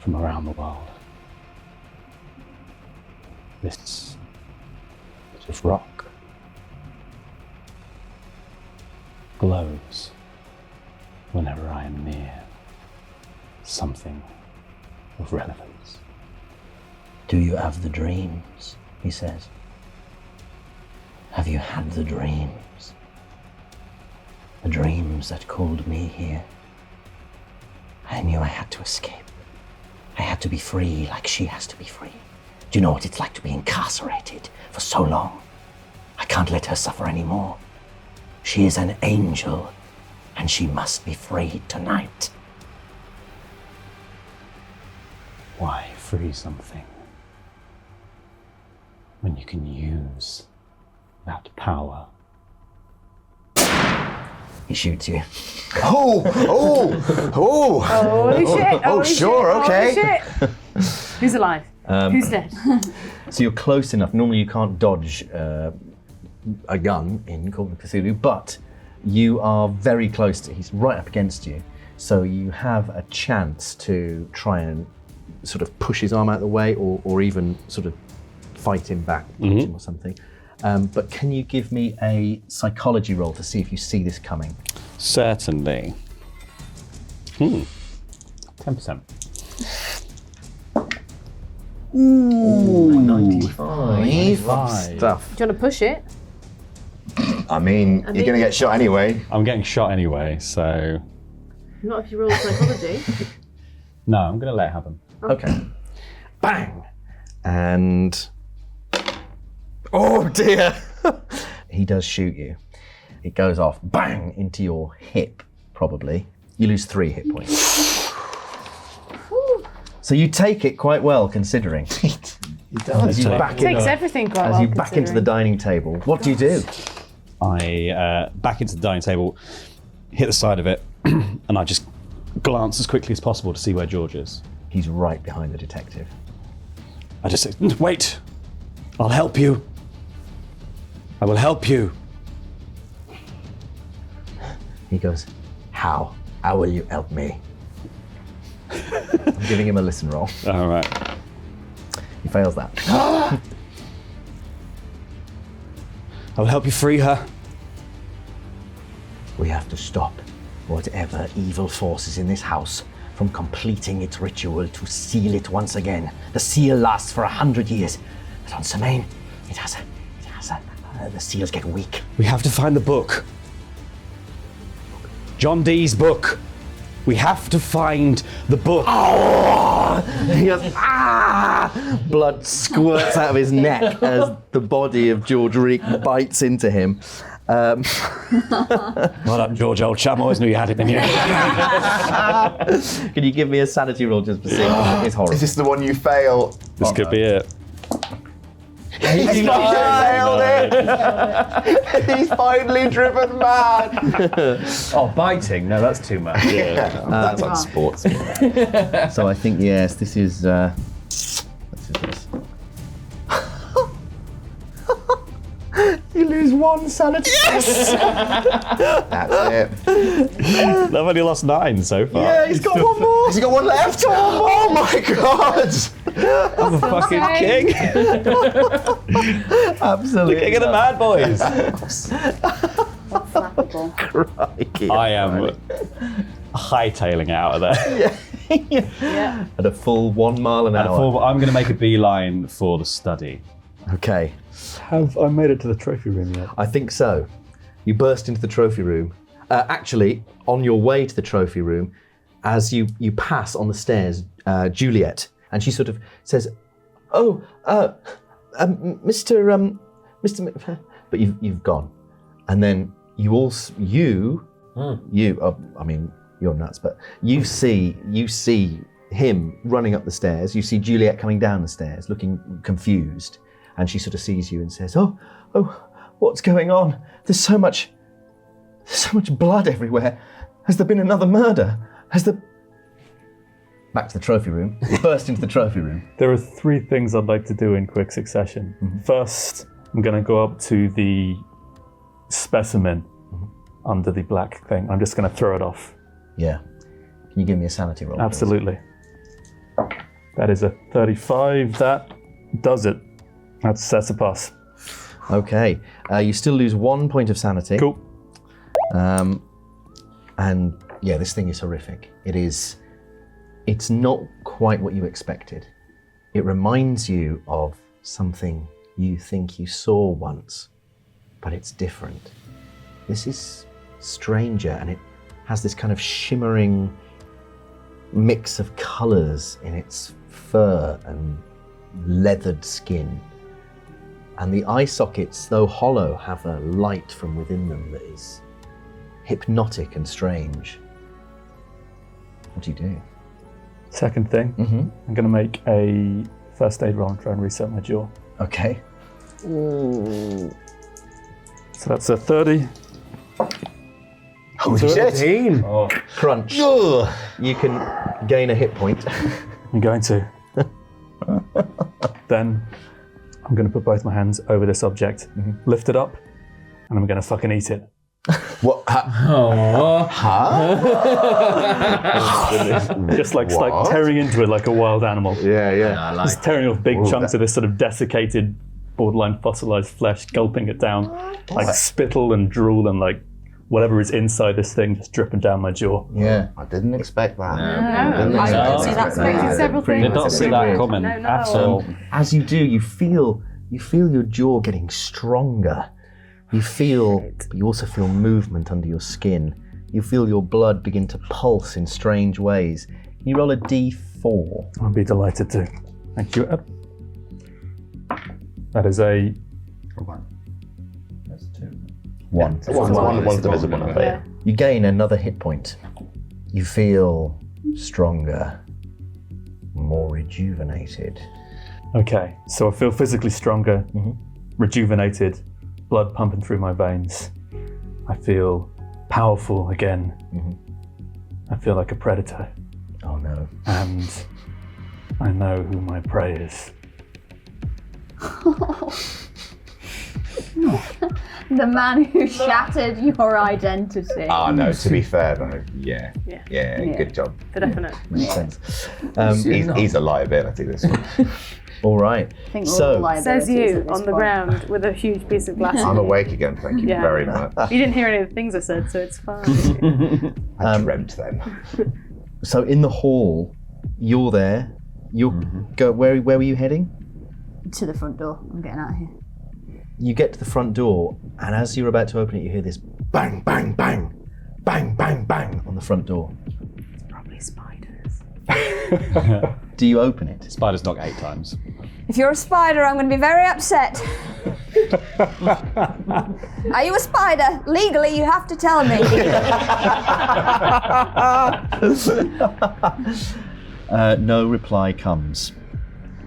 from around the world. This bit of rock glows whenever I am near something of relevance. Do you have the dreams? He says. Have you had the dreams? The dreams that called me here. I knew I had to escape. I had to be free like she has to be free. Do you know what it's like to be incarcerated for so long? I can't let her suffer anymore. She is an angel, and she must be freed tonight. Why free something when you can use that power He shoots you. Oh! Holy shit! Oh, holy sure, shit, okay. Holy shit. Who's alive? Who's dead? So you're close enough. Normally you can't dodge a gun in Call of Cthulhu, but you are very close to. He's right up against you, so you have a chance to try and sort of push his arm out of the way, or even sort of fight him back, punch him or something. But can you give me a psychology roll to see if you see this coming? Certainly. 10%. 95. Stuff. Do you want to push it? I mean, you're going to get shot anyway. I'm getting shot anyway, so Not if you roll psychology. no, I'm going to let it happen. Okay. Bang! And... oh dear! He does shoot you. It goes off, bang, into your hip, probably. You lose 3 hit points. So you take it quite well, considering. He does. As you back Takes everything quite well. as you back into the dining table, what do you do? I back into the dining table, hit the side of it, and I just glance as quickly as possible to see where George is. He's right behind the detective. I just say, wait, I'll help you. I will help you. He goes, how? How will you help me? I'm giving him a listen roll. All right. He fails that. I will help you free her. We have to stop whatever evil force is in this house from completing its ritual to seal it once again. The seal lasts for 100 years, but on Semaine, the seals get weak. We have to find the book. John Dee's book. We have to find the book. Oh! He goes, ah! Blood squirts out of his neck as the body of George Reek bites into him. Well done, George, old chum. Always knew you had it in you. Can you give me a sanity roll just to see if it's horrible? Is this the one you fail? This could be it. He's failed it! He's finally driven mad! Oh, biting? No, that's too much. That's on sports. So I think, yes, this is... this. You lose 1 sanity. Yes! That's it. I've only lost 9 so far. Yeah, he's got 1 more. Has he got one left? Oh my god! I'm a fucking king. Absolutely. The king of the mad boys. Crikey. I am hightailing out of there. Yeah. At a full 1 mile an hour. I'm going to make a beeline for the study. Okay. Have I made it to the trophy room yet? I think so. You burst into the trophy room. Actually, on your way to the trophy room, as you pass on the stairs, Juliet, and she sort of says, "Oh, Mr. But you've gone, and then you also I mean, you're nuts, but you see him running up the stairs. You see Juliet coming down the stairs, looking confused. And she sort of sees you and says, oh, what's going on? There's so much blood everywhere. Has there been another murder? Back to the trophy room. Burst into the trophy room. There are 3 things I'd like to do in quick succession. First, I'm going to go up to the specimen under the black thing. I'm just going to throw it off. Yeah. Can you give me a sanity roll? Absolutely. That is a 35. That does it. That's a pass. Okay. You still lose 1 point of sanity. Cool. And yeah, this thing is horrific. It's not quite what you expected. It reminds you of something you think you saw once, but it's different. This is stranger, and it has this kind of shimmering mix of colours in its fur and leathered skin. And the eye sockets, though hollow, have a light from within them that is hypnotic and strange. What do you do? Second thing, I'm going to make a first aid roll and try and reset my jaw. Okay. So that's a 30. Holy shit! 13. Crunch. You can gain a hit point. I'm going to. Then I'm going to put both my hands over this object, lift it up, and I'm going to fucking eat it. What? Just like tearing into it like a wild animal. Yeah. Just tearing off big chunks of this sort of desiccated, borderline fossilized flesh, gulping it down, like spittle and drool and like whatever is inside this thing just dripping down my jaw. Yeah. I didn't expect that. I see that expected several things. Did not see that coming at all. As you do, you feel your jaw getting stronger. You also feel movement under your skin. You feel your blood begin to pulse in strange ways. You roll a d4. I'll be delighted to. Thank you. That is a 1. That's 2. 1. One's divisible number. Yeah. You gain another hit point. You feel stronger, more rejuvenated. Okay, so I feel physically stronger, rejuvenated, blood pumping through my veins. I feel powerful again. I feel like a predator. Oh no. And I know who my prey is. The man who shattered your identity. Ah, no, to be fair though, yeah, Yeah. good job. For definite. Makes sense. He's a liability, this one. All right. I think we're all So, liabilities Says you at this on the point. ground with a huge piece of glass. I'm awake again, thank you Yeah. very much. You didn't hear any of the things I said, so it's fine. I dreamt then. so in the hall, you're there. Where were you heading? To the front door. I'm getting out of here. You get to the front door, and as you're about to open it, you hear this bang, bang, bang, bang, bang, bang on the front door. Probably spiders. Do you open it? Spiders knock 8 times. If you're a spider, I'm going to be very upset. Are you a spider? Legally, you have to tell me. No reply comes.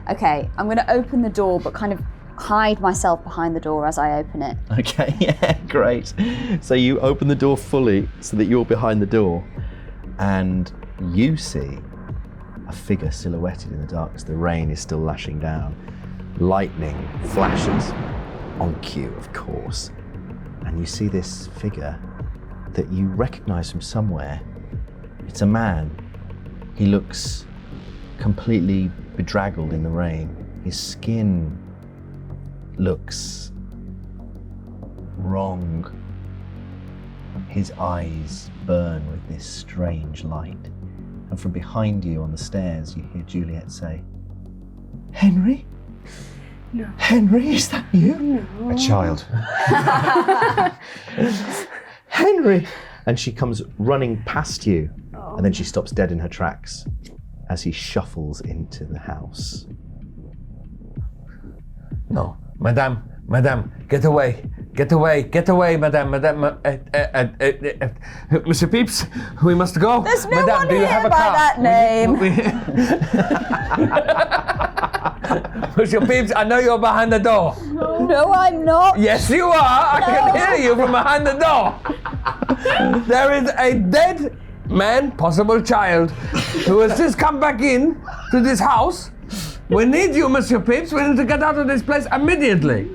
Okay, I'm going to open the door, but kind of hide myself behind the door as I open it. Okay, yeah, great. So you open the door fully so that you're behind the door, and you see a figure silhouetted in the darkness. The rain is still lashing down. Lightning flashes, on cue, of course. And you see this figure that you recognize from somewhere. It's a man. He looks completely bedraggled in the rain. His skin looks wrong. His eyes burn with this strange light. And from behind you on the stairs, you hear Juliet say, "Henry? No. Henry, is that you?" A child. "Henry!" And she comes running past you, and then she stops dead in her tracks as he shuffles into the house. No, madame, get away, madame, Mr. Peeps, we must go. There's no madame, one do you here have a by car? that name. Mr. Peeps, I know you're behind the door. No, I'm not. Yes, you are. I can hear you from behind the door. There is a dead man, possible child, who has just come back in to this house. We need you, Mr. Peeps. We need to get out of this place immediately.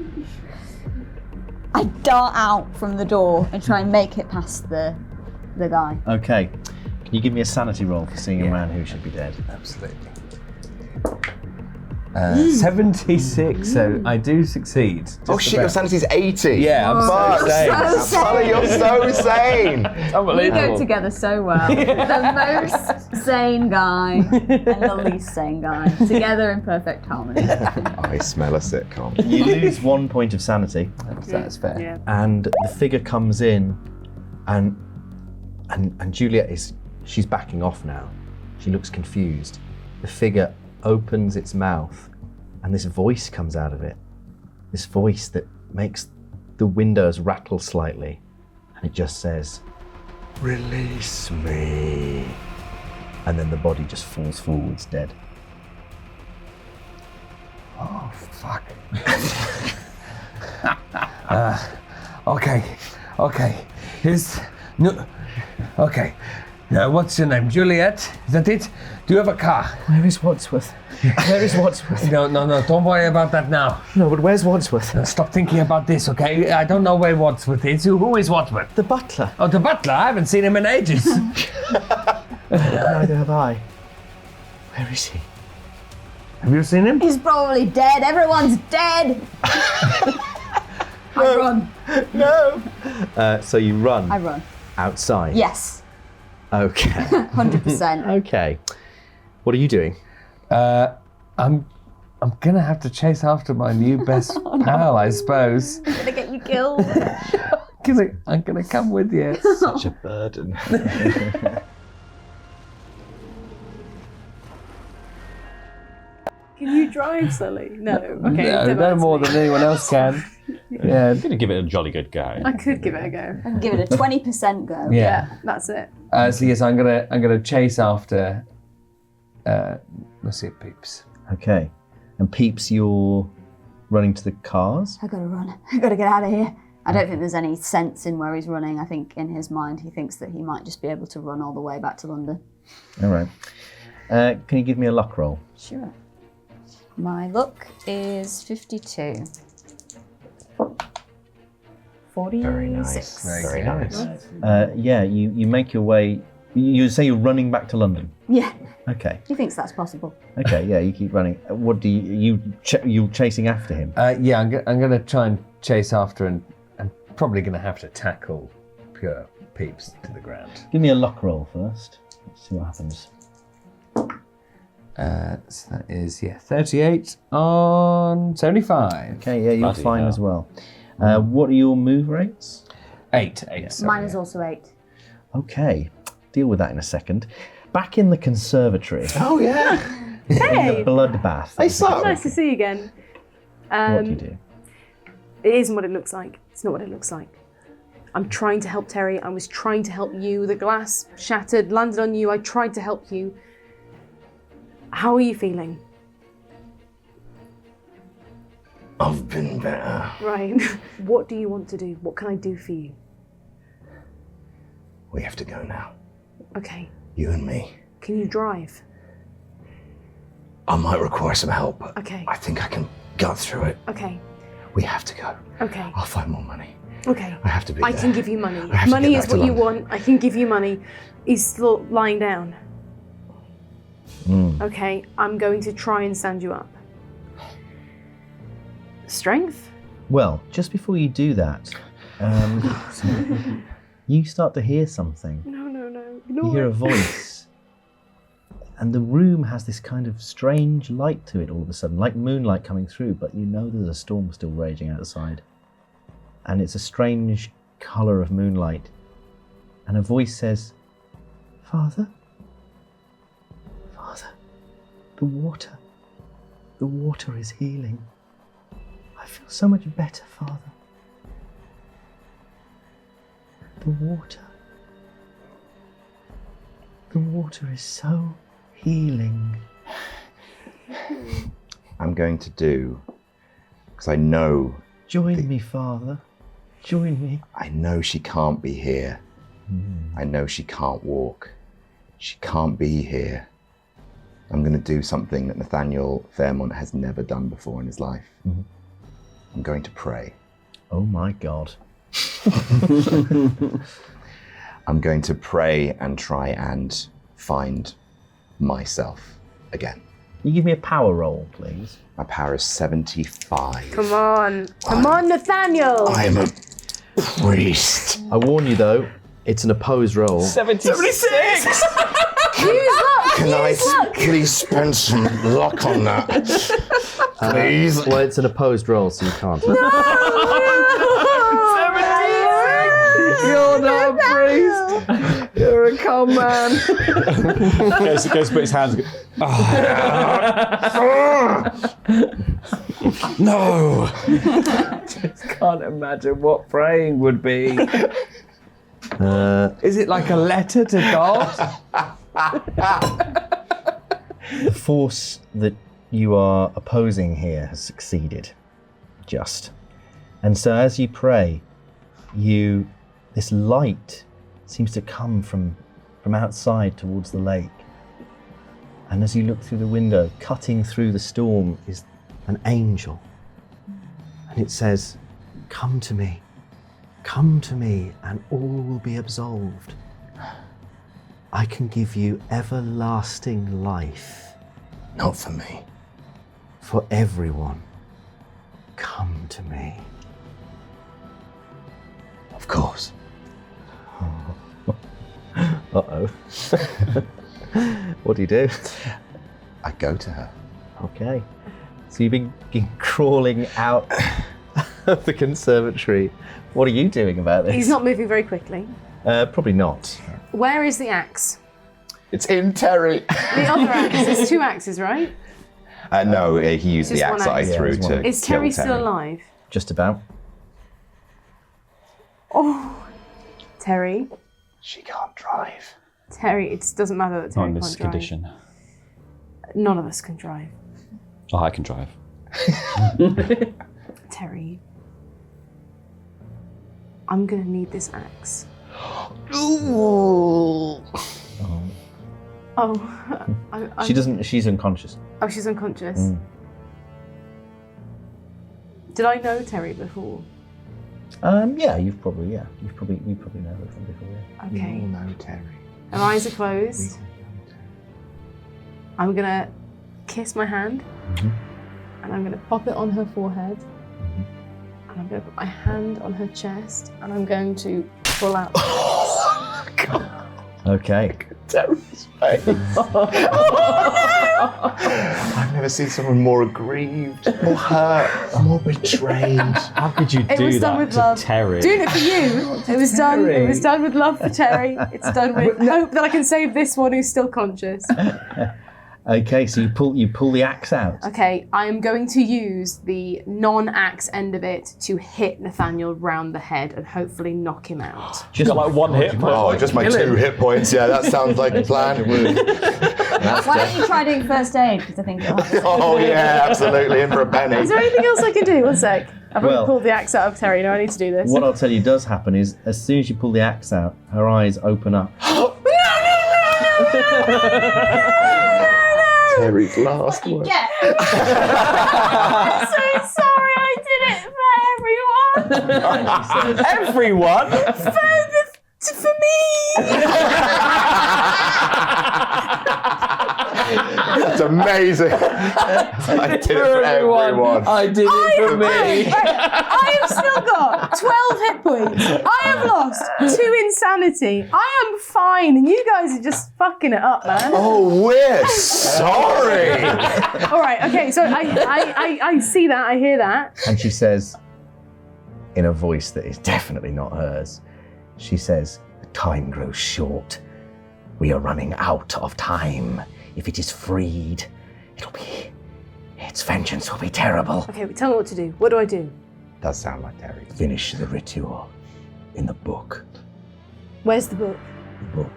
I dart out from the door and try and make it past the guy. Okay. Can you give me a sanity roll for seeing a man who should be dead? Absolutely. 76, so I do succeed. Oh shit, your sanity's 80. Yeah, I'm Fuck. so Sully, you're so sane. We go together so well. The most sane guy and the least sane guy. Together in perfect harmony. I smell a sitcom. You lose 1 point of sanity, That's fair. Yeah. and the figure comes in, and Juliet she's backing off now. She looks confused. The figure opens its mouth, and this voice comes out of it. This voice that makes the windows rattle slightly, and it just says, "Release me." And then the body just falls forwards dead. Oh, fuck. Okay. Here's... No, Okay. Now, what's your name? Juliet? Is that it? Do you have a car? Where is Wadsworth? Where is Wadsworth? No. Don't worry about that now. No, but where's Wadsworth? Stop thinking about this, okay? I don't know where Wadsworth is. Who is Wadsworth? The butler. Oh, the butler? I haven't seen him in ages. Neither have I. Where is he? Have you seen him? He's probably dead. Everyone's dead. I run. No. So you run I run. outside. Yes. Okay. 100%. Okay. What are you doing? I'm gonna have to chase after my new best pal, I suppose. I'm gonna get you killed. I'm gonna come with you. Such a burden. Can you drive, Sully? No. Okay. No more than anyone else can. Yeah. I'm going to give it a jolly good go. I could give it a go. I can give it a 20% go. Yeah. That's it. So yes, I'm gonna chase after. Let's see, Peeps. Okay. And Peeps, you're running to the cars? I gotta run. I gotta get out of here. I don't think there's any sense in where he's running. I think in his mind he thinks that he might just be able to run all the way back to London. All right. Can you give me a luck roll? Sure. My luck is 52. 46. Very nice. Very nice. Yeah, you make your way. You say you're running back to London. Yeah, Okay. he thinks that's possible. Okay. Yeah, you keep running. What do you chasing after him? Yeah, I'm gonna try and chase after, and I'm probably gonna have to tackle pure Peeps to the ground. Give me a luck roll first. Let's see what happens. So that is 38 on 75. Okay. Yeah, you're Bloody fine hell. as well. What are your move rates? 8. Sorry. Mine is also 8. Okay. Deal with that in a second. Back in the conservatory. Oh, yeah. Hey! Bloodbath. Hey, so. Nice to see you again. What do you do? It isn't what it looks like. It's not what it looks like. I'm trying to help Terry. I was trying to help you. The glass shattered, landed on you. I tried to help you. How are you feeling? I've been better. Right. What do you want to do? What can I do for you? We have to go now. Okay. You and me. Can you drive? I might require some help. Okay. I think I can gut through it. Okay. We have to go. Okay. I'll find more money. Okay. I have to be I there. can give you money. I have to Money get is back to what you London. want. I can give you money. He's still lying down. Okay, I'm going to try and stand you up. Strength? Well, just before you do that, you start to hear something. No. You hear a voice. And the room has this kind of strange light to it all of a sudden, like moonlight coming through, but you know there's a storm still raging outside. And it's a strange colour of moonlight. And a voice says, Father? Father, the water is healing. I feel so much better, Father. The water is so healing. I'm going to do, because I know Join me, Father. Join me. I know she can't be here. I know she can't walk. She can't be here. I'm going to do something that Nathaniel Fairmont has never done before in his life. I'm going to pray. Oh my God. I'm going to pray and try and find myself again. You give me a power roll, please. My power is 75. Come on. Come on, Nathaniel. I am a priest. I warn you though, it's an opposed roll. 76! Use luck. Can I please spend some luck on that? Please. Well, it's an opposed roll, so you can't. You're not a priest. You're a con man. goes to put his hands. No! Just can't imagine what praying would be. Is it like a letter to God? The force that you are opposing here has succeeded. Just. And so as you pray, this light seems to come from outside towards the lake. And as you look through the window, cutting through the storm is an angel. And it says, come to me, and all will be absolved. I can give you everlasting life. Not for me. For everyone, come to me. Of course. Uh-oh. What do you do? I go to her. Okay. So you begin crawling out of the conservatory. What are you doing about this? He's not moving very quickly. Probably not. Where is the axe? It's in Terry. The other axe. There's 2 axes, right? No, he used Just the one axe that I axe. threw Yeah, to Is kill Terry still alive? Just about. Oh, Terry. She can't drive. Terry, it doesn't matter that Not Terry in can't this drive. condition. None of us can drive. Oh, I can drive. Terry. I'm gonna need this axe. Ooh. Oh, She doesn't. She's unconscious. Oh, she's unconscious. Did I know Terry before? Yeah, you probably know her from before. Yeah. Okay. You all know Terry. Her eyes are closed. I'm gonna kiss my hand, and I'm gonna pop it on her forehead, and I'm gonna put my hand on her chest, and I'm going to pull out. Okay. Terry's face. I've never seen someone more aggrieved, more hurt, more betrayed. How could you It do was done that with to love. Terry? Doing it for you. It was done. It was done with love for Terry. It's done with hope that I can save this one who's still conscious. Okay, so you pull the axe out. Okay, I am going to use the non-axe end of it to hit Nathaniel round the head and hopefully knock him out. Just got like 1 hit point. Oh, just my 2 hit points. Yeah, that sounds like a plan. Why don't you try doing first aid? Because I think you'll have Oh yeah, absolutely. In for a penny. Is there anything else I can do? One sec. I've already Well- pulled the axe out of Terry. Now I need to do this. What I'll tell you does happen is, as soon as you pull the axe out, her eyes open up. Terry's last one. Yeah. I'm so sorry. I did it for everyone. Everyone? For me. That's amazing. I did it for everyone. I did it for me. I have still got 12 hit points. I have lost 2 insanity. I am fine, and you guys are just fucking it up, man. Oh, we're sorry. All right, okay. So I see that. I hear that. And she says, in a voice that is definitely not hers, she says, the time grows short. We are running out of time. If it is freed, its vengeance will be terrible. Okay, tell me what to do. What do I do? Does sound like Terry. Finish the ritual in the book. Where's the book? The book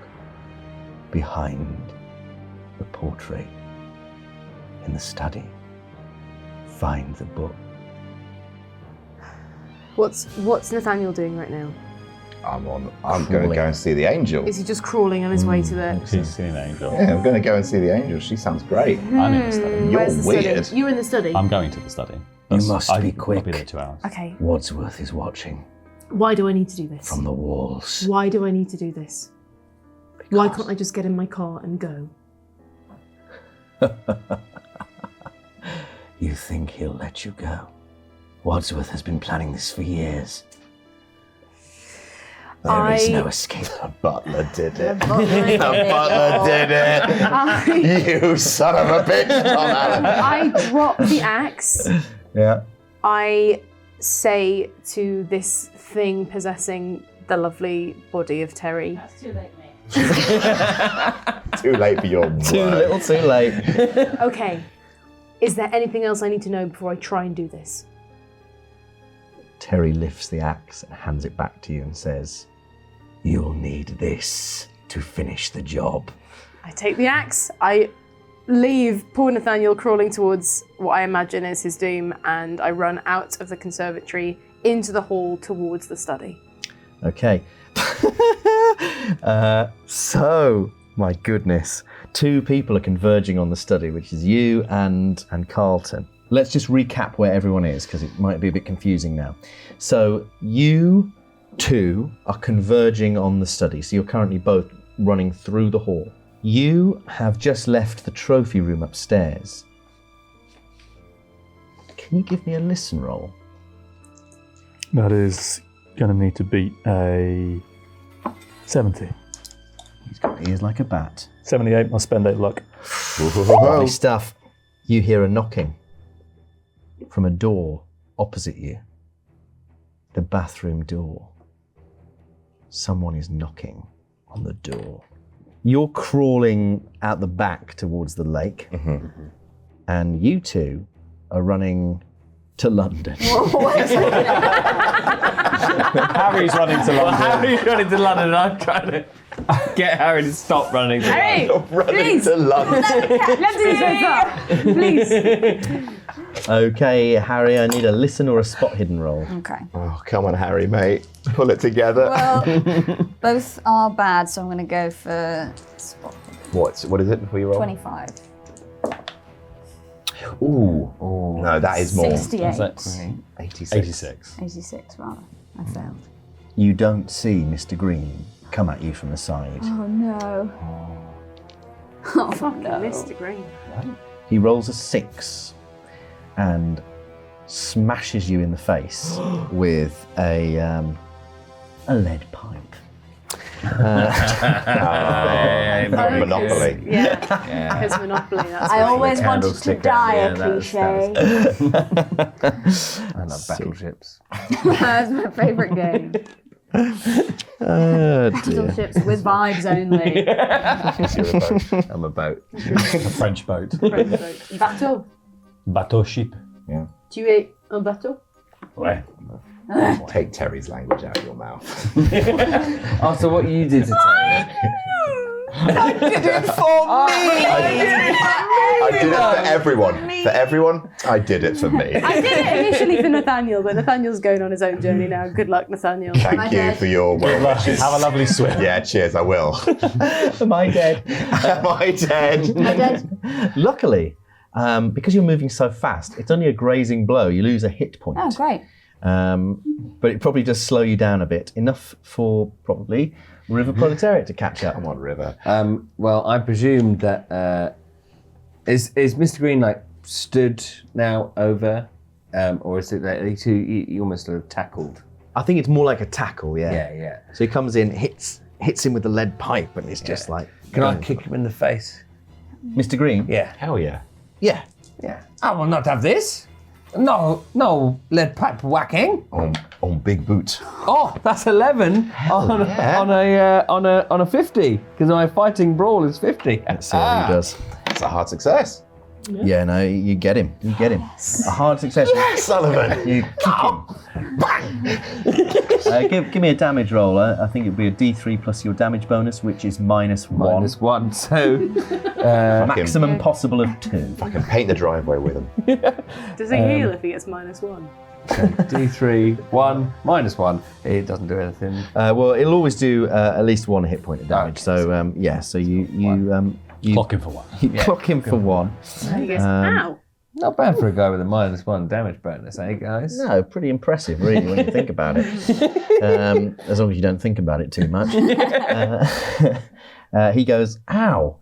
behind the portrait in the study. Find the book. What's Nathaniel doing right now? I'm going to go and see the angel. Is he just crawling on his way to the? He's seen an angel. Yeah, I'm going to go and see the angel. She sounds great. I'm in the study. You're Where's the weird. study? You're in the study. I'm going to the study. You must be I'll quick. be there 2 hours. Okay. Wadsworth is watching Why do I need to do this? from the walls. Why do I need to do this? Why can't I just get in my car and go? You think he'll let you go? Wadsworth has been planning this for years. There is no escape. The butler did it. The Butler did it. You son of a bitch, Tom Allen. I drop the axe. Yeah. I say to this thing possessing the lovely body of Terry. That's too late, mate. Too late for your Too word. little, too late. Okay. Is there anything else I need to know before I try and do this? Terry lifts the axe and hands it back to you and says, "You'll need this to finish the job." I take the axe. I leave poor Nathaniel crawling towards what I imagine is his doom, and I run out of the conservatory into the hall towards the study. Okay. So, my goodness. 2 people are converging on the study, which is you and Carlton. Let's just recap where everyone is, because it might be a bit confusing now. So, you 2 are converging on the study. So you're currently both running through the hall. You have just left the trophy room upstairs. Can you give me a listen roll? That is going to need to beat a 70. He's got ears like a bat. 78, my spend 8 luck. Lovely stuff. You hear a knocking from a door opposite you. The bathroom door. Someone is knocking on the door. You're crawling out the back towards the lake, and you 2 are running to London. Harry's running to London. Harry's running to London and I'm trying to get Harry to stop running to Harry, Running to London. let's do this. Please. Okay, Harry, I need a listen or a spot hidden roll. Okay. Oh, come on, Harry, mate. Pull it together. Well, both are bad, so I'm going to go for spot What is it before you roll? 25. Ooh. No, that is more. 68. 86. 86. 86, rather. I failed. You don't see Mr. Green come at you from the side. Oh, no. Oh, Fucking no. Mr. Green. He rolls a 6 and smashes you in the face with a lead pipe. Monopoly. Yeah. Because Monopoly, that's I right. always wanted to die, a cliche. I love battleships. That's my favourite game. Oh, dear. Battleships with vibes only. I'm a boat. A French boat. Bateau. Bateau ship. Tu es un bateau? Ouais. Take Terry's language out of your mouth. Oh, so what you did to Terry? I did it for everyone. For everyone, I did it for me. I did it initially for Nathaniel, but Nathaniel's going on his own journey now. Good luck, Nathaniel. Thank you for your well wishes. Have a lovely swim. Yeah, cheers, I will. Am I dead? Am I dead? I'm dead. Luckily, because you're moving so fast, it's only a grazing blow. You lose a hit point. Oh, great. But it probably does slow you down a bit. Enough for probably River Proletariat to catch up. Come on, River. Well, I presumed that is Mr. Green like stood now over, or is it that you almost sort of tackled? I think it's more like a tackle, yeah. Yeah. So he comes in, hits him with the lead pipe, and it's just like... Can I kick him in the face? Mr. Green? Yeah. Hell yeah. Yeah. I will not have this. No lead pipe whacking. On big boots. Oh, that's 11 on a 50 because my fighting brawl is 50. Let's see how he does. That's a hard success. Yeah, no, you get him. You get him. A hard success. Sullivan. You kick him. Give me a damage roll. I think it'd be a D3 plus your damage bonus, which is -1. -1. So maximum possible of 2. I can paint the driveway with him. Does he heal if he gets -1? D3 1 -1. It doesn't do anything. Well, it'll always do at least 1 hit point of damage. Okay, so yeah, so you Clock him for 1. You clock him for 1. He goes, ow. Not bad for a guy with a -1 damage bonus, eh, guys? No, pretty impressive, really, when you think about it. As long as you don't think about it too much. He goes, ow.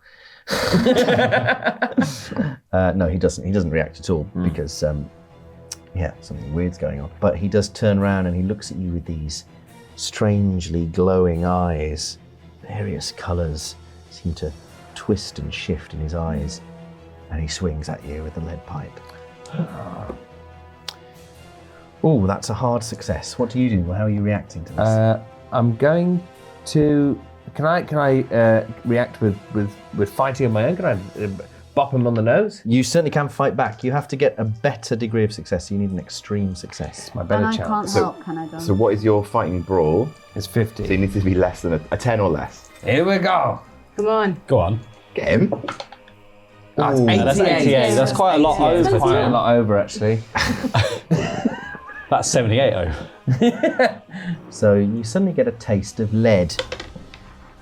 No, he doesn't. He doesn't react at all because, something weird's going on. But he does turn around and he looks at you with these strangely glowing eyes. Various colours seem to twist and shift in his eyes. And he swings at you with the lead pipe. Oh, that's a hard success. What do you do? How are you reacting to this? I'm going to. Can I react with fighting on my own? Can I bop him on the nose? You certainly can fight back. You have to get a better degree of success. You need an extreme success. My better And I chance. can't help, can I, Don? So what is your fighting brawl? It's 50. So you need to be less than a 10 or less. Here we go. Come on. Go on. Get him. That's Ooh, 88. that's 88. That's quite a lot over. Quite a lot over, actually. That's 78 over. So you suddenly get a taste of lead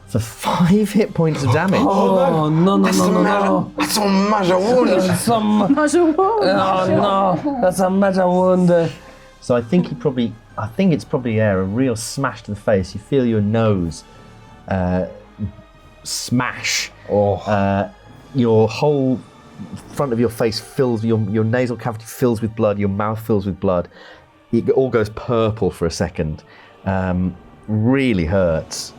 for 5 hit points of damage. Oh, no. That's a major wound. Oh, no. That's a major wound. So I think it's probably a real smash to the face. You feel your nose smash. Your whole front of your face fills, your nasal cavity fills with blood, your mouth fills with blood. It all goes purple for a second. Really hurts.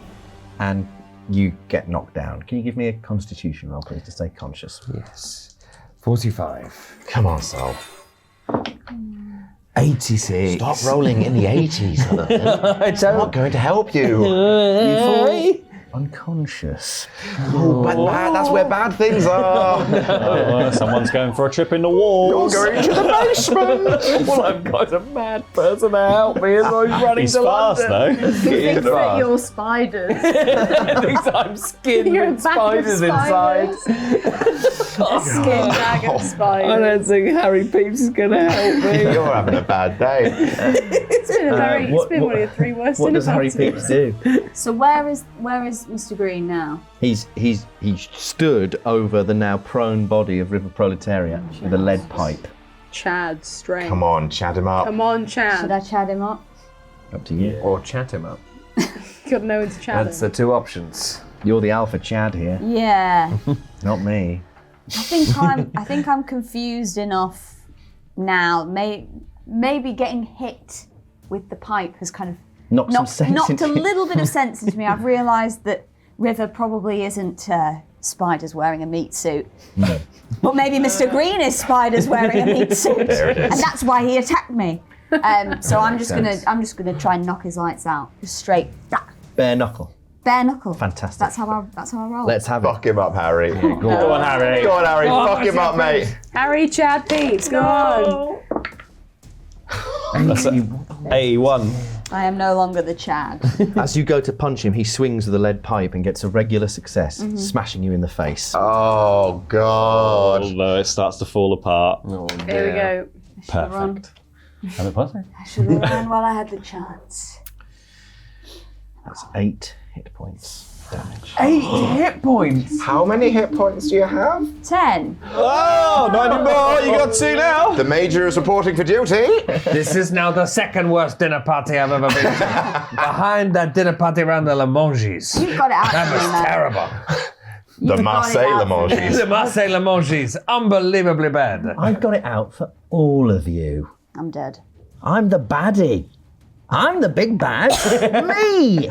And you get knocked down. Can you give me a constitution roll, please, to stay conscious? Yes. 45. Come on, Sol. 86. Stop rolling in the 80s. It's not going to help you. You fall unconscious. Oh, bad, that's where bad things are. Someone's going for a trip in the walls. You're going to the basement. Well, I've got a mad person to help me as I'm running He's to fast, London. though. He thinks that you're spiders. He thinks I'm skinned You're a with bag of spiders inside. A skin bag of I spiders. don't think Harry Peeps is going to help me. You're having a bad day. It's been one of your 3 worst What dinner does Harry parties. Peeps do? So where is Mr. Green now? He stood over the now prone body of River Proletariat with a lead pipe. Chad, strength. Come on, chat him up. Come on, Should Chad. I chat him up? Up to you. Or chat him up. Got no one to chat. That's the 2 options. You're the alpha Chad here, Yeah. not me. I think I'm confused enough now. Maybe getting hit with the pipe has kind of Knocked some sense knocked into a you. little bit of sense into me. I've realised that River probably isn't spiders wearing a meat suit. No. But maybe Mr. Green is spiders wearing a meat suit. There it is. And that's why he attacked me. So I'm just gonna try and knock his lights out. Just straight Bare knuckle. bare knuckle. Fantastic. That's how I roll. Let's have it. Fuck him up, Harry. Go on, Harry. Go on, Harry. Fuck him up, mate. Harry, Chad, Pete, go on. That's 81. I am no longer the Chad. As you go to punch him, he swings with a lead pipe and gets a regular success, smashing you in the face. Oh, God. Although it starts to fall apart. Here we go. Perfect. Have it possible? I should have run while I had the chance. That's 8 hit points damage. 8 hit points. How many hit points do you have? 10. Oh, not anymore. You got 2 now. The Major is reporting for duty. This is now the 2nd worst dinner party I've ever been to. Behind that dinner party around the Lamongis. You've got it out That for me, was man. terrible. The Marseille The Lamongis. Marseille Lamongis, unbelievably bad. I've got it out for all of you. I'm dead. I'm the baddie. I'm the big bad. Me.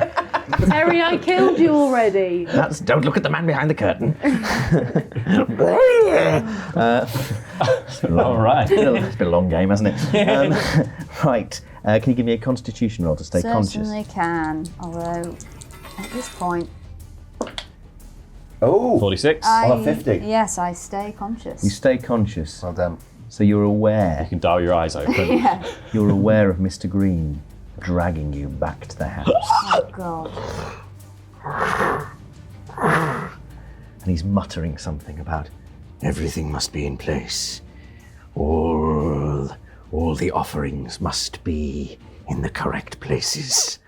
Harry, I killed you already. Don't look at the man behind the curtain. All right. It's been a long game, hasn't it? Right. Can you give me a constitution roll to stay Certainly conscious? can. Although, at this point, Oh, 46. on a 50. yes, I stay conscious. You stay conscious, Well done. so you're aware. You can dial your eyes open. Yeah. You're aware of Mr. Green dragging you back to the house, Oh God. and he's muttering something about everything must be in place. All the offerings must be in the correct places.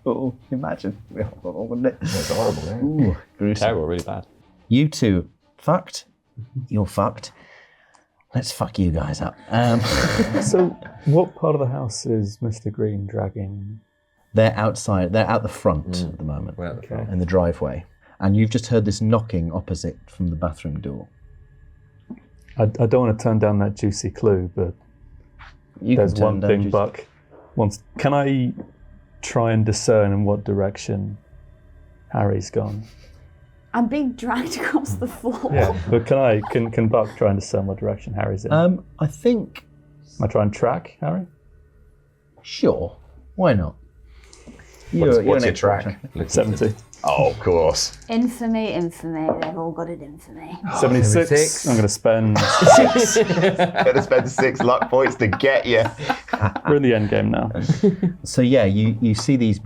Oh, imagine. Wouldn't it? It's horrible, eh? Ooh, gruesome. Terrible, really bad. You two fucked. You're fucked. Let's fuck you guys up. So, what part of the house is Mr. Green dragging? They're outside. They're out the front at the moment, Okay. in the driveway. And you've just heard this knocking opposite from the bathroom door. I don't want to turn down that juicy clue, but You there's can turn one down thing juice- Buck wants. Can I try and discern in what direction Harry's gone? I'm being dragged across the floor. Yeah, but can Buck try and discern what direction Harry's in? I think, Am I trying to track Harry? sure. Why not? What's an your expert. track? 70. Oh, of course. Infamy. They've all got it infamy. 76. 76. I'm going to spend 6. Better spend 6 luck points to get you. We're in the end game now. So yeah, you see these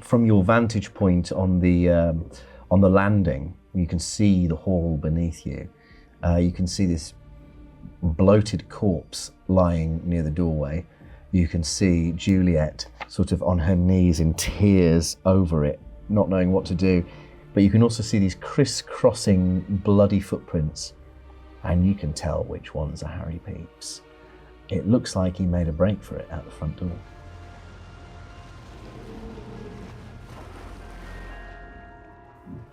from your vantage point on the landing. You can see the hall beneath you. You can see this bloated corpse lying near the doorway. You can see Juliet sort of on her knees in tears over it, not knowing what to do. But you can also see these crisscrossing bloody footprints, and you can tell which ones are Harry Peeps. It looks like he made a break for it at the front door.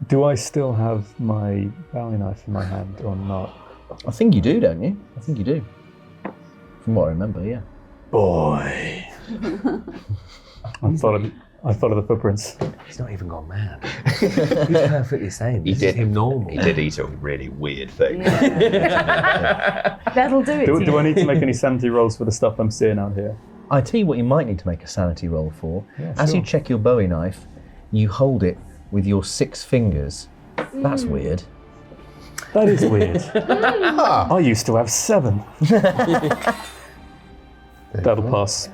Do I still have my bowie knife in my hand or not? I think you do, don't you? I think you do. From what I remember, yeah. Boy. I followed the footprints. He's not even gone mad. He's perfectly sane. He This did is him normal. He did eat a really weird thing. That'll do it. Do I need to make any sanity rolls for the stuff I'm seeing out here? I tell you what you might need to make a sanity roll for. Yeah, As you sure. check your Bowie knife, you hold it with your 6 fingers. That's weird. That is weird. I used to have 7. That'll pass.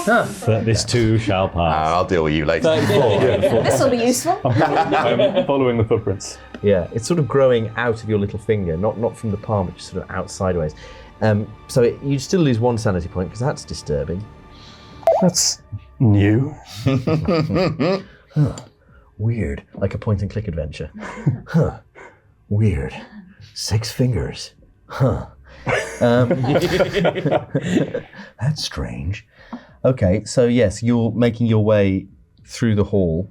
But this too shall pass. I'll deal with you later. This will be useful. I'm following the footprints. Yeah, it's sort of growing out of your little finger, not from the palm, but just sort of out sideways. So you still lose 1 sanity point, because that's disturbing. That's new. Weird, like a point-and-click adventure. Huh. Weird. 6 fingers. Huh. That's strange. Okay, so yes, you're making your way through the hall,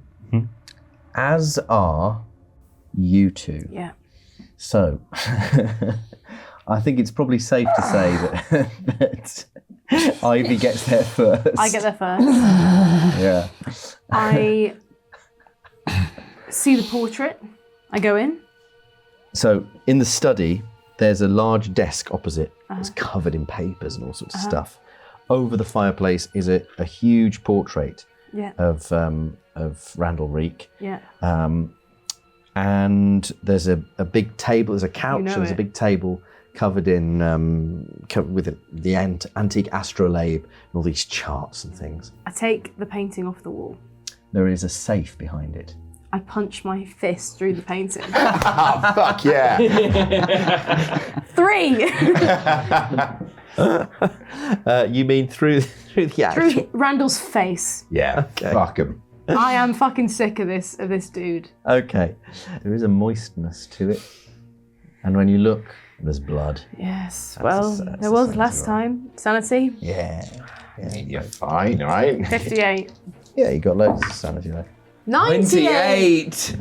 as are you two. Yeah. So, I think it's probably safe to say that Ivy gets there first. I get there first. Yeah. I see the portrait. I go in. So, in the study, there's a large desk opposite. It's covered in papers and all sorts of stuff. Over the fireplace is a huge portrait Yeah. of Randall Reek. Yeah. And there's a big table, there's a couch, You know and there's a it. big table covered in with the antique astrolabe and all these charts and things. I take the painting off the wall. There is a safe behind it. I punch my fist through the painting. Fuck yeah. 3! You mean through the actual... Through Randall's face. Yeah, fuck him. I am fucking sick of this dude. Okay. There is a moistness to it. And when you look, there's blood. Yes. That's Well, a there was sanity last roll. time. Sanity. Yeah. You're fine, right? 58. Yeah, you got loads of sanity left. 98.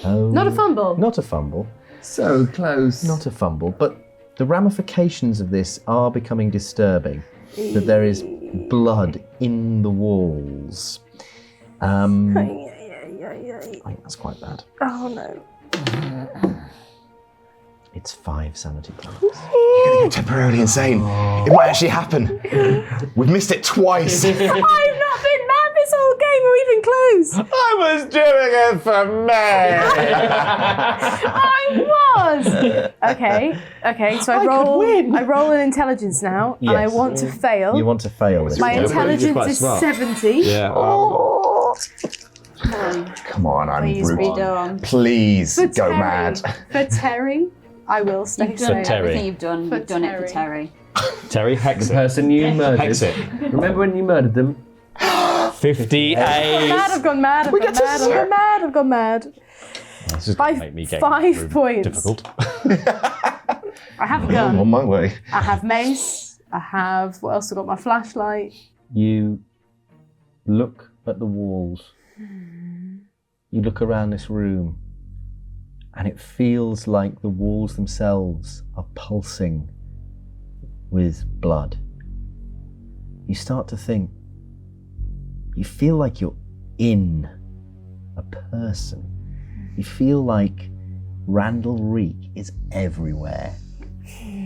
Oh, Not a fumble. Not a fumble. So close. Not a fumble, but the ramifications of this are becoming disturbing. That there is blood in the walls. I think that's quite bad. Oh no. It's 5 sanity points. You're gonna go temporarily insane. It might actually happen. We've missed it twice. I've not been mad this whole game or even close. I was doing it for me. I was. Okay. So I roll an intelligence now, and I Yes. want to fail. You want to fail this. My You're intelligence quite is smart. 70. Yeah. Come on, I'm Please be brutal. done. Please For go Terry. mad. For Terry, I will stay You've done safe. Terry. everything you've done. For You've done it for Terry. Terry. Terry, hex The it. person you murdered. Hex it. Remember when you murdered them? 58. I've gone mad. I've gone mad. This is going to make me get 5 points. difficult. I have a I'm gun. on my way. I have mace. I have, what else? I've got my flashlight. You look at the walls. You look around this room, and it feels like the walls themselves are pulsing with blood. You start to think, you feel like you're in a person. You feel like Randall Reek is everywhere.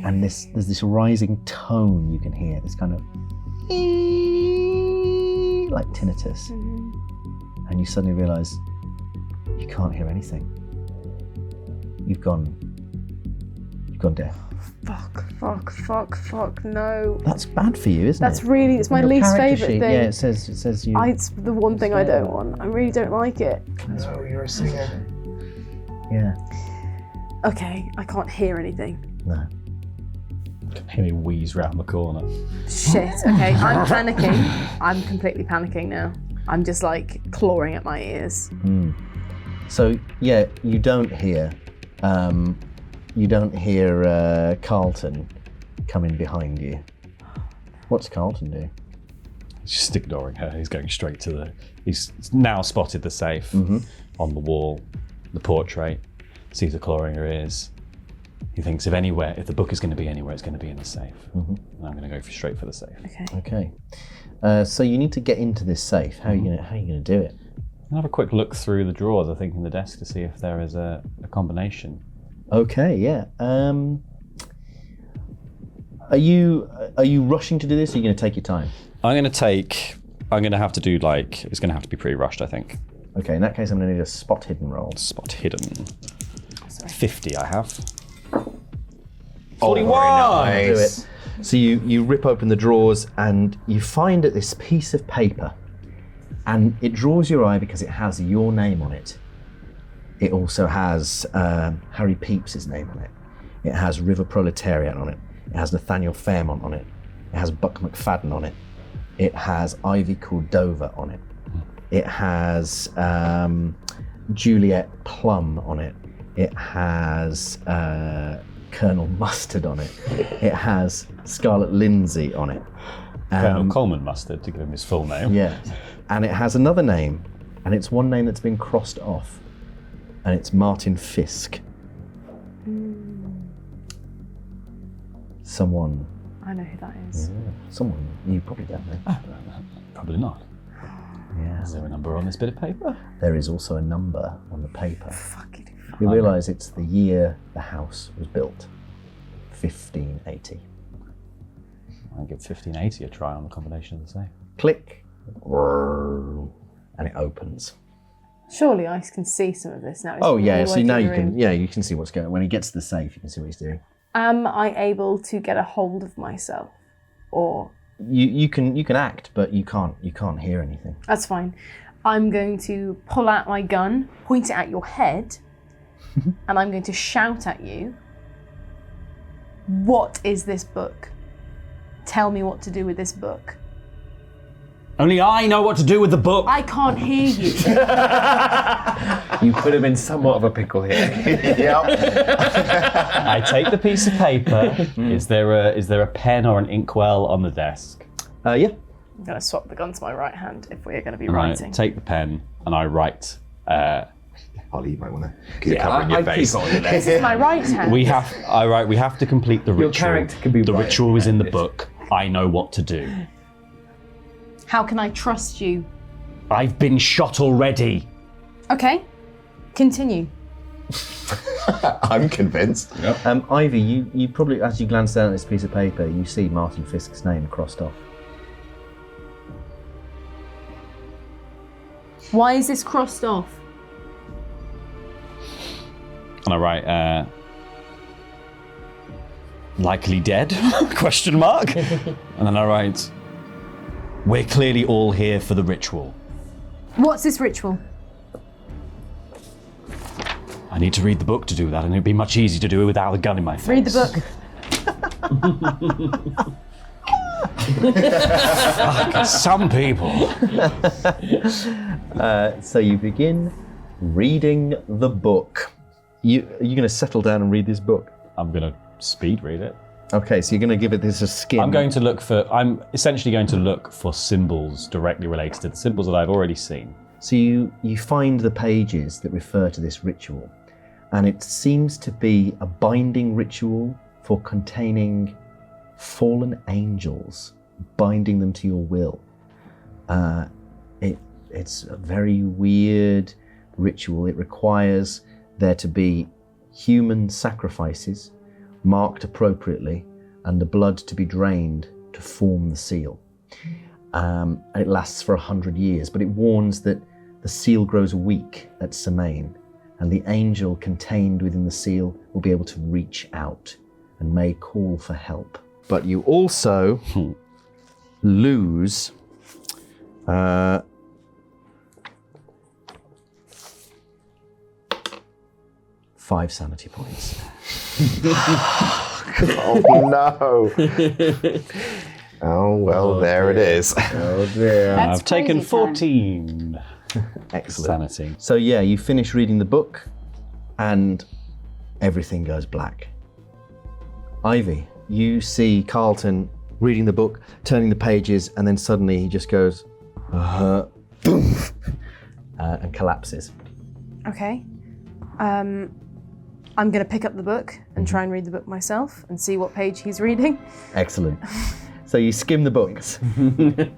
And there's this rising tone you can hear, this kind of like tinnitus. And you suddenly realise you can't hear anything. You've gone deaf. Fuck, no. That's bad for you, isn't That's it? really, it's my On your least character favourite sheet, thing. Yeah, it says you. It's the one thing I don't want. I really don't like it. Oh, you're a singer. Yeah. Okay, I can't hear anything. No. Hear me wheeze round the corner. Shit, okay, I'm panicking. I'm completely panicking now. I'm just like clawing at my ears. So yeah, you don't hear Carlton coming behind you. What's Carlton do? He's just ignoring her. He's going straight to the. He's now spotted the safe on the wall, the portrait. Sees her clawing her ears. He thinks if the book is going to be anywhere, it's going to be in the safe. And I'm going to go straight for the safe. Okay. Okay. So you need to get into this safe. How are you going to do it? I'll have a quick look through the drawers, I think, in the desk to see if there is a combination. Okay. Yeah. Are you rushing to do this? Or are you going to take your time? I'm going to have to do it's going to have to be pretty rushed, I think. Okay. In that case, I'm going to need a spot hidden roll. Spot hidden. 50 I have. 41! Nice. Do it. So you rip open the drawers and you find this piece of paper, and it draws your eye because it has your name on it. It also has Harry Pepys' name on it. It has River Proletariat on it. It has Nathaniel Fairmont on it. It has Buck McFadden on it. It has Ivy Cordova on it. It has Juliet Plum on it. It has Colonel Mustard on it. It has Scarlett Lindsay on it. Colonel Coleman Mustard, to give him his full name. Yeah. And it has another name, and it's one name that's been crossed off, and it's Martin Fisk. Someone. I know who that is. Yeah, someone you probably don't know. Probably not. Yeah. Is there a number on this bit of paper? There is also a number on the paper. Fucking You realise it's the year the house was built, 1580. I'll give 1580 a try on the combination of the safe. Click, and it opens. Surely I can see some of this now. Oh yeah, so now you can. Yeah, you can see what's going on. When he gets to the safe, you can see what he's doing. Am I able to get a hold of myself, or you can act, but you can't hear anything. that's fine. I'm going to pull out my gun, point it at your head, and I'm going to shout at you. What is this book? Tell me what to do with this book. Only I know what to do with the book. I can't hear you. You put him in somewhat of a pickle here. I take the piece of paper. Is there a pen or an inkwell on the desk? Yeah. I'm going to swap the gun to my right hand if we're going to be And writing. I take the pen and I write. Holly, you might want to cover your face. This is my right hand. We have to complete the ritual. Your character can be the right ritual is in the handed. book. I know what to do. How can I trust you? I've been shot already. Okay, continue. I'm convinced. Ivy, you probably, as you glance down at this piece of paper, you see Martin Fisk's name crossed off. Why is this crossed off? And I write, likely dead, question mark. And then I write, we're clearly all here for the ritual. What's this ritual? I need to read the book to do that, and it'd be much easier to do it without a gun in my face. Read the book. Some people. So you begin reading the book. Are you going to settle down and read this book? I'm going to speed read it. Okay, so you're going to give it this a skim. I'm essentially going to look for symbols directly related to the symbols that I've already seen. So you find the pages that refer to this ritual, and it seems to be a binding ritual for containing fallen angels, binding them to your will. It's a very weird ritual. It requires there to be human sacrifices marked appropriately and the blood to be drained to form the seal. And it lasts for 100 years, but it warns that the seal grows weak at Semaine, and the angel contained within the seal will be able to reach out and may call for help. But you also lose 5 sanity points. Oh no. Oh well, there it is. Oh dear. That's I've taken crazy time. 14 Excellent. sanity. So yeah, you finish reading the book, and everything goes black. Ivy, you see Carlton reading the book, turning the pages, and then suddenly he just goes, boom, and collapses. Okay. I'm going to pick up the book and try and read the book myself and see what page he's reading. Excellent. So you skim the books. Got the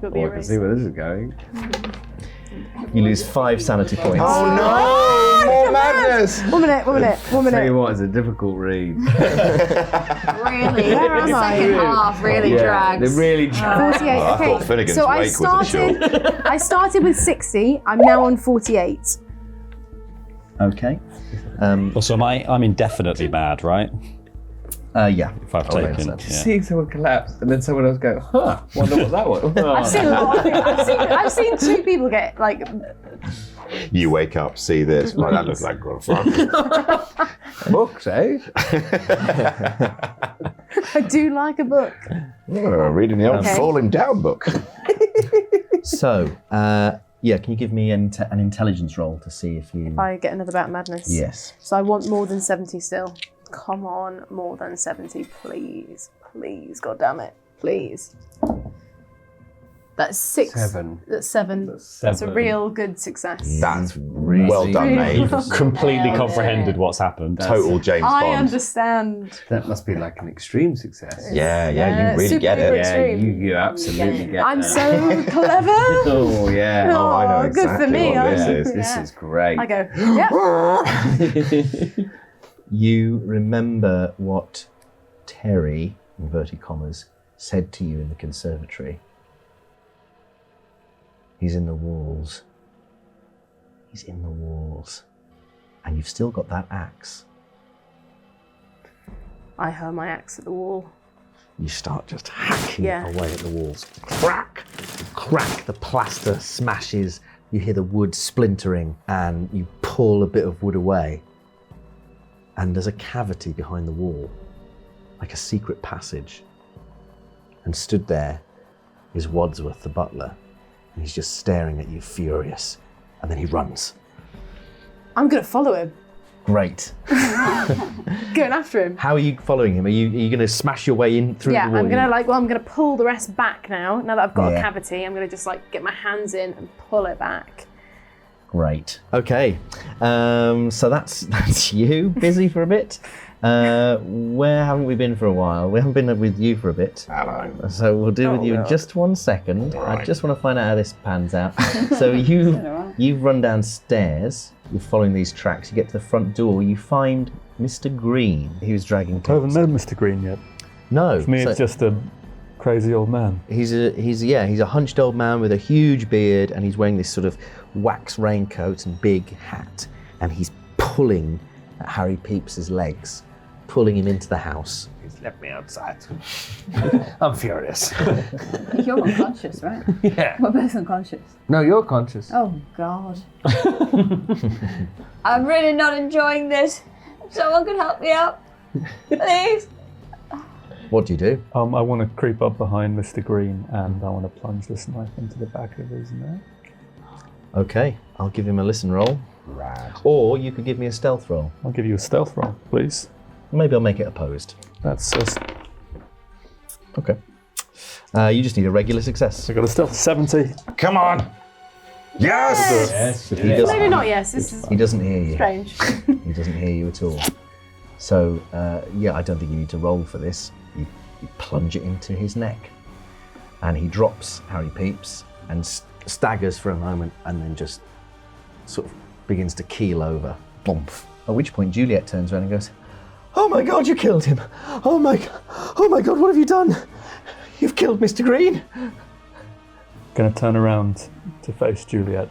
I can erase. see where this is going. You lose 5 sanity points. Oh no! More madness! One minute. Tell you what, it's a difficult read. Really? Where am the I? second half really drags. It really drags. 48. I Okay. thought Finnegan's So Wake was a short. I started with 60. I'm now on 48. Okay. Also, I'm indefinitely mad, right? Yeah. If I've taken. Yeah. Seeing someone collapse and then someone else go, huh, wonder what that was. I've seen a lot of things. I've seen 2 people get like. You wake up, see this. Well, that looks like good fun. Books, eh? I do like a book. Reading the old Okay. Falling Down book. So, yeah, can you give me an intelligence roll to see if you... If I get another bout of madness. Yes. So I want more than 70 still. Come on, more than 70, please. Please, God damn it. Please. That's 6. 7. That's 7. That's a 7. real good success. That's well done, mate. Completely comprehended what's happened. Total James I Bond. understand. That must be like an extreme success. Yeah, Yeah, you really super get duper it. Yeah, extreme. you absolutely get I'm that. so clever. Oh, yeah. Oh, I know good for exactly me. what this I- is. This yeah. is great. I go, yeah. You remember what Terry, inverted commas, said to you in the conservatory. He's in the walls. He's in the walls. And you've still got that axe. I hurl my axe at the wall. You start just hacking Yeah. away at the walls. Crack! Crack! The plaster smashes. You hear the wood splintering, and you pull a bit of wood away. And there's a cavity behind the wall, like a secret passage. And stood there is Wadsworth the butler, and he's just staring at you, furious. And then he runs. I'm going to follow him. Great. Going after him. How are you following him? Are you going to smash your way in through Yeah, the wall? I'm gonna pull the rest back now. Now that I've got Yeah. a cavity, I'm gonna just like get my hands in and pull it back. Great. Okay. So that's you busy for a bit. Where haven't we been for a while? We haven't been with you for a bit. Hello. So we'll do with you in no. just 1 second. I Right. just want to find out how this pans out. So you've run downstairs. You're following these tracks. You get to the front door. You find Mr. Green. He was dragging. I haven't met Mr. Green yet. No. For me, so it's just a crazy old man. he's a hunched old man with a huge beard, and he's wearing this sort of wax raincoat and big hat, and he's pulling at Harry Pepys's legs, pulling him into the house. He's left me outside. I'm furious. You're unconscious, right? Yeah. We're both unconscious. No, you're conscious. Oh, God. I'm really not enjoying this. Someone can help me out. Please. What do you do? I want to creep up behind Mr. Green and I want to plunge this knife into the back of his neck. Okay, I'll give him a listen roll. Rad. Or you could give me a stealth roll. I'll give you a stealth roll, please. Maybe I'll make it opposed. That's just, Okay. You just need a regular success. I got a stealth 70. Come on. Yes. Yes. He doesn't, Maybe not. Yes, this is he doesn't hear you. strange. He doesn't hear you at all. So, yeah, I don't think you need to roll for this. You plunge it into his neck. And he drops Harry Pepys and staggers for a moment and then just sort of begins to keel over. Boom. At which point Juliet turns around and goes, "Oh my God, you killed him! Oh my God, what have you done? You've killed Mr. Green!" Gonna turn around to face Juliet.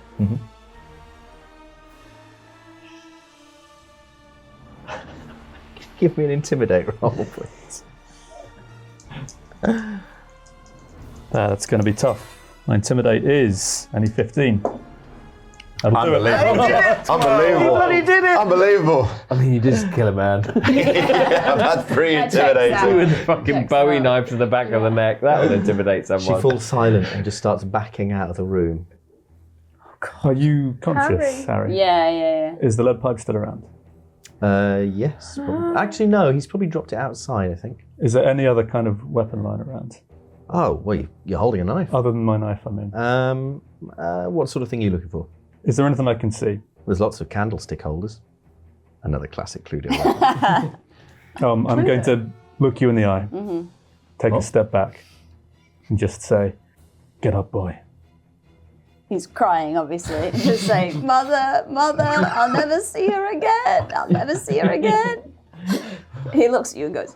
Give me an intimidate roll, please. That's gonna be tough. My intimidate is only 15. Unbelievable. Unbelievable. bloody did it! Unbelievable. I mean, you did just kill a man. Yeah, that's pretty That checks intimidating. out. With a fucking Checks Bowie out. knife to the back of the neck. That would intimidate She someone. falls silent and just starts backing out of the room. Are you conscious, Harry? Yeah. Is the lead pipe still around? Yes. Actually, no. He's probably dropped it outside, I think. Is there any other kind of weapon lying around? Oh, well, you're holding a knife. Other than my knife, I mean. What sort of thing are you looking for? Is there anything I can see? There's lots of candlestick holders. Another classic Cluedo. I'm going to look you in the eye, take a step back, and just say, "Get up, boy." He's crying, obviously. Just say, Mother, I'll never see her again. I'll never see her again. He looks at you and goes,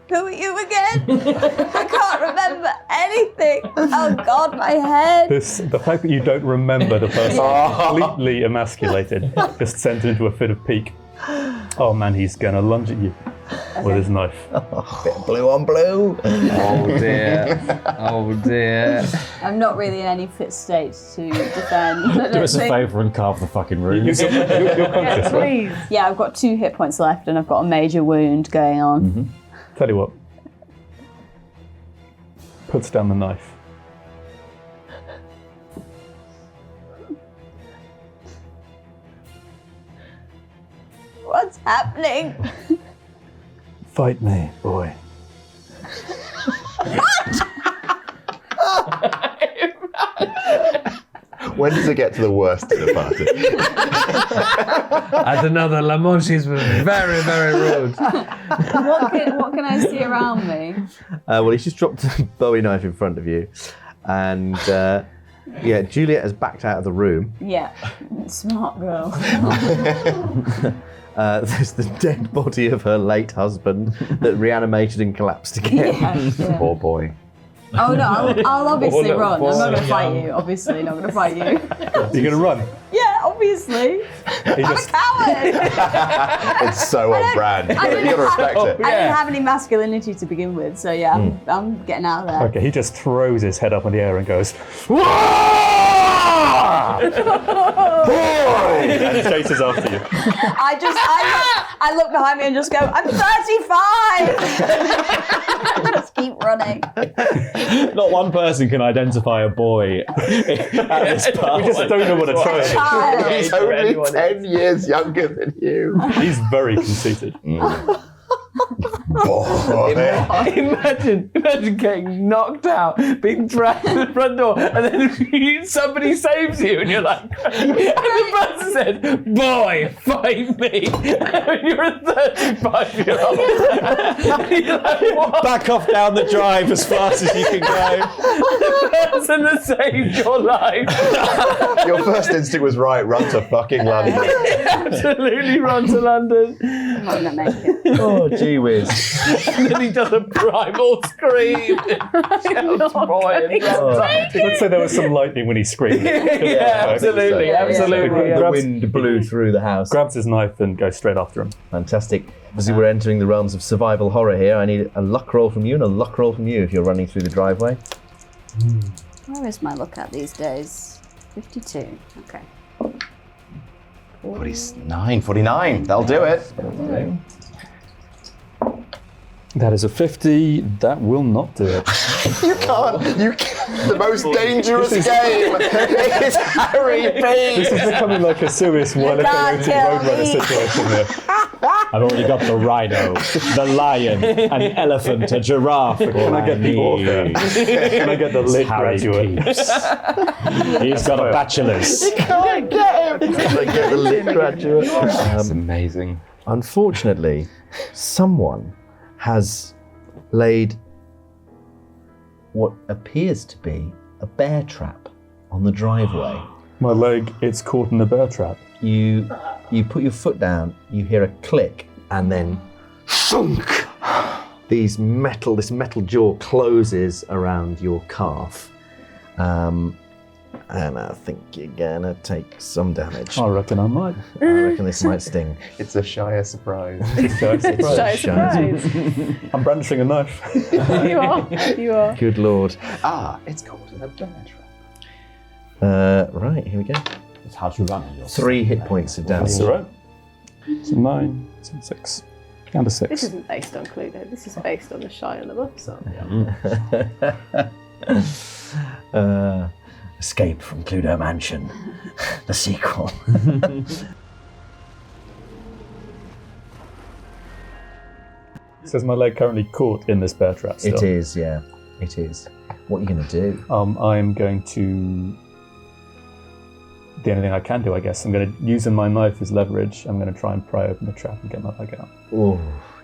who are you again? I can't remember anything. Oh God, my head. The fact that you don't remember the person completely emasculated just sent him into a fit of pique. Oh man, he's gonna lunge at you with his knife. Bit of blue on blue. Oh dear. Oh dear. I'm not really in any fit state to defend. Do us a favour and carve the fucking room. You're conscious, right? Please. Yeah, I've got 2 hit points left and I've got a major wound going on. Tell you what. Puts down the knife. What's happening? Fight me, boy. When does it get to the worst of the party? As another, Lamonchi's was very, very rude. What can I see around me? Well, he's just dropped a Bowie knife in front of you. And, Juliet has backed out of the room. Yeah, smart girl. There's the dead body of her late husband that reanimated and collapsed again. Yeah. Poor boy. Oh no, I'll obviously little run. I'm boy. not going to fight you. Obviously, not going to fight you. You're gonna run. Yeah, obviously. He I'm a just coward. It's so on brand. You didn't gotta respect it. I didn't have any masculinity to begin with, so yeah, I'm getting out of there. okay. He just throws his head up in the air and goes, boy, and chases after you. I look behind me and just go, I'm 35. Just keep running. Not one person can identify a boy at this part. We just don't know what to try. Child. He's only 10 years younger than you. He's very conceited. Boy. Imagine getting knocked out, being dragged to the front door, and then somebody saves you, and you're like, and the person said, boy, fight me. And you're a 35-year-old. You're like, what? Back off down the drive as fast as you can go. The person that saved your life. Your first instinct was right, run to fucking London. Absolutely run to London. I'm not going to make it. Oh, gee whiz. And then he does a primal scream. Shouts, boy. And Let's say there was some lightning when he screamed. yeah, absolutely, absolutely. The wind blew through the house. Grabs his knife and goes straight after him. Fantastic. Obviously, we're entering the realms of survival horror here. I need a luck roll from you and a luck roll from you if you're running through the driveway. Where is my look at these days? 52. Okay. 49. That'll do it. That is a 50. That will not do it. You can't. The most dangerous game is Harry B. This is becoming like a serious Wile E. Coyote Roadrunner situation here. I've already got the rhino, the lion, an elephant, a giraffe. Can I get the author? Can I get the lit Harry graduate? Peeps. He's got a bachelor's. Can't get him. I get the lit graduate. That's amazing. Unfortunately, someone has laid what appears to be a bear trap on the driveway. My leg, it's caught in a bear trap. You put your foot down, you hear a click, and then shunk! This metal jaw closes around your calf. And I think you're gonna take some damage. I reckon I might. I reckon this might sting. It's a Shire surprise. Shy surprise. I'm brandishing a knife. You are. Good lord. It's called a bear trap. Right, here we go. It's hard to run. 3 hit points of damage. That's all right. So 9, 6, and a 6. This isn't based on Cluedo. This is based on the Shire LaBeouf song. Escape from Cluedo Mansion, the sequel. Says my leg currently caught in this bear trap still. It is, yeah. It is. What are you going to do? I'm going to... The only thing I can do, I guess, I'm going to, using my knife as leverage, I'm going to try and pry open the trap and get my leg out. Oh,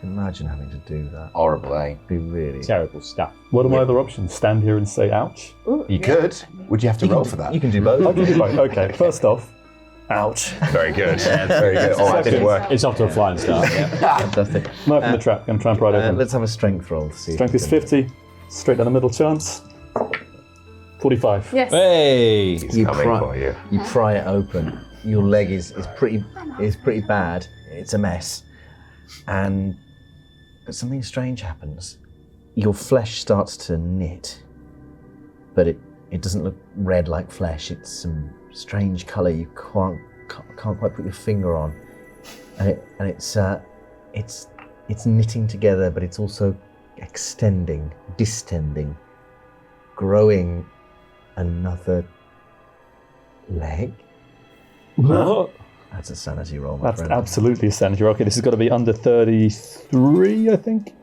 imagine having to do that. Horrible, eh? It'd be really... Terrible stuff. What are my other options? Stand here and say ouch? You could. Would you have to roll for that? You can do both. I can do both. Okay, first off, ouch. Very good. Very good. Oh, that didn't work. It's off to a flying start. Fantastic. Knife in the trap, I'm going to try and pry it open. Let's have a strength roll to see. Strength is 50, straight down the middle chance. 45. Yes. Hey! You Coming for you. You pry it open. Your leg is pretty bad. It's a mess, but something strange happens. Your flesh starts to knit, but it doesn't look red like flesh. It's some strange colour you can't quite put your finger on, and it's knitting together, but it's also extending, distending, growing another leg. What? That's a sanity roll, my That's friend. absolutely a sanity roll. Okay, this has got to be under 33, I think.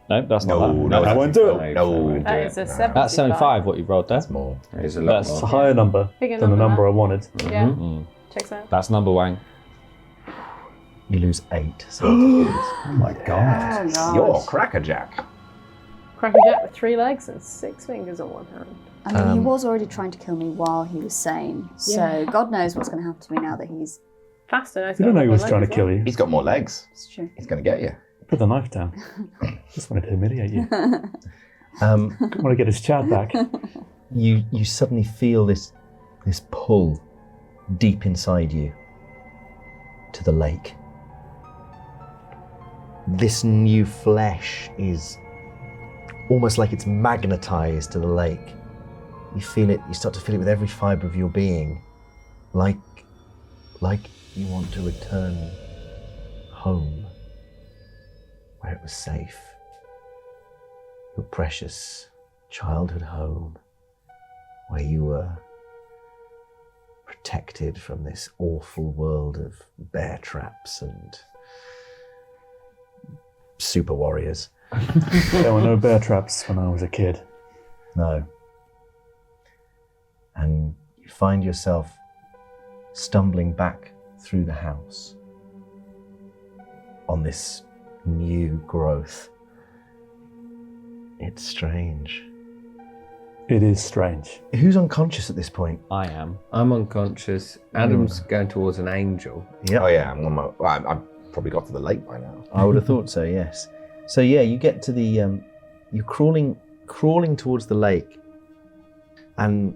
No, that's not that. No, I won't do it. No. That is a 75. That's 75, what you rolled there. That's more. It's a lot That's It's a more. higher number Bigger than the number, number I wanted. Yeah. Mm-hmm. Checks out. That's number one. You lose 8 sanity points. Oh my god. Oh, God. You're crackerjack. Crackerjack with 3 legs and 6 fingers on one hand. I mean, he was already trying to kill me while he was sane, so God knows what's going to happen to me now that he's... Faster. You don't know he was trying to kill you. He's got more legs. It's true. He's going to get you. Put the knife down. Just wanted to humiliate you. Um, Want to get his Chad back. you suddenly feel this pull deep inside you to the lake. This new flesh is almost like it's magnetized to the lake. You feel it, you start to feel it with every fiber of your being, like you want to return home, where it was safe. Your precious childhood home, where you were protected from this awful world of bear traps and super warriors. There were no bear traps when I was a kid. No. And you find yourself stumbling back through the house on this new growth. It's strange. It is strange. Who's unconscious at this point? I am. I'm unconscious. Adam's going towards an angel. Yep. Oh yeah, I've probably got to the lake by now. I would have thought so, yes. So yeah, you get to the, you're crawling towards the lake, and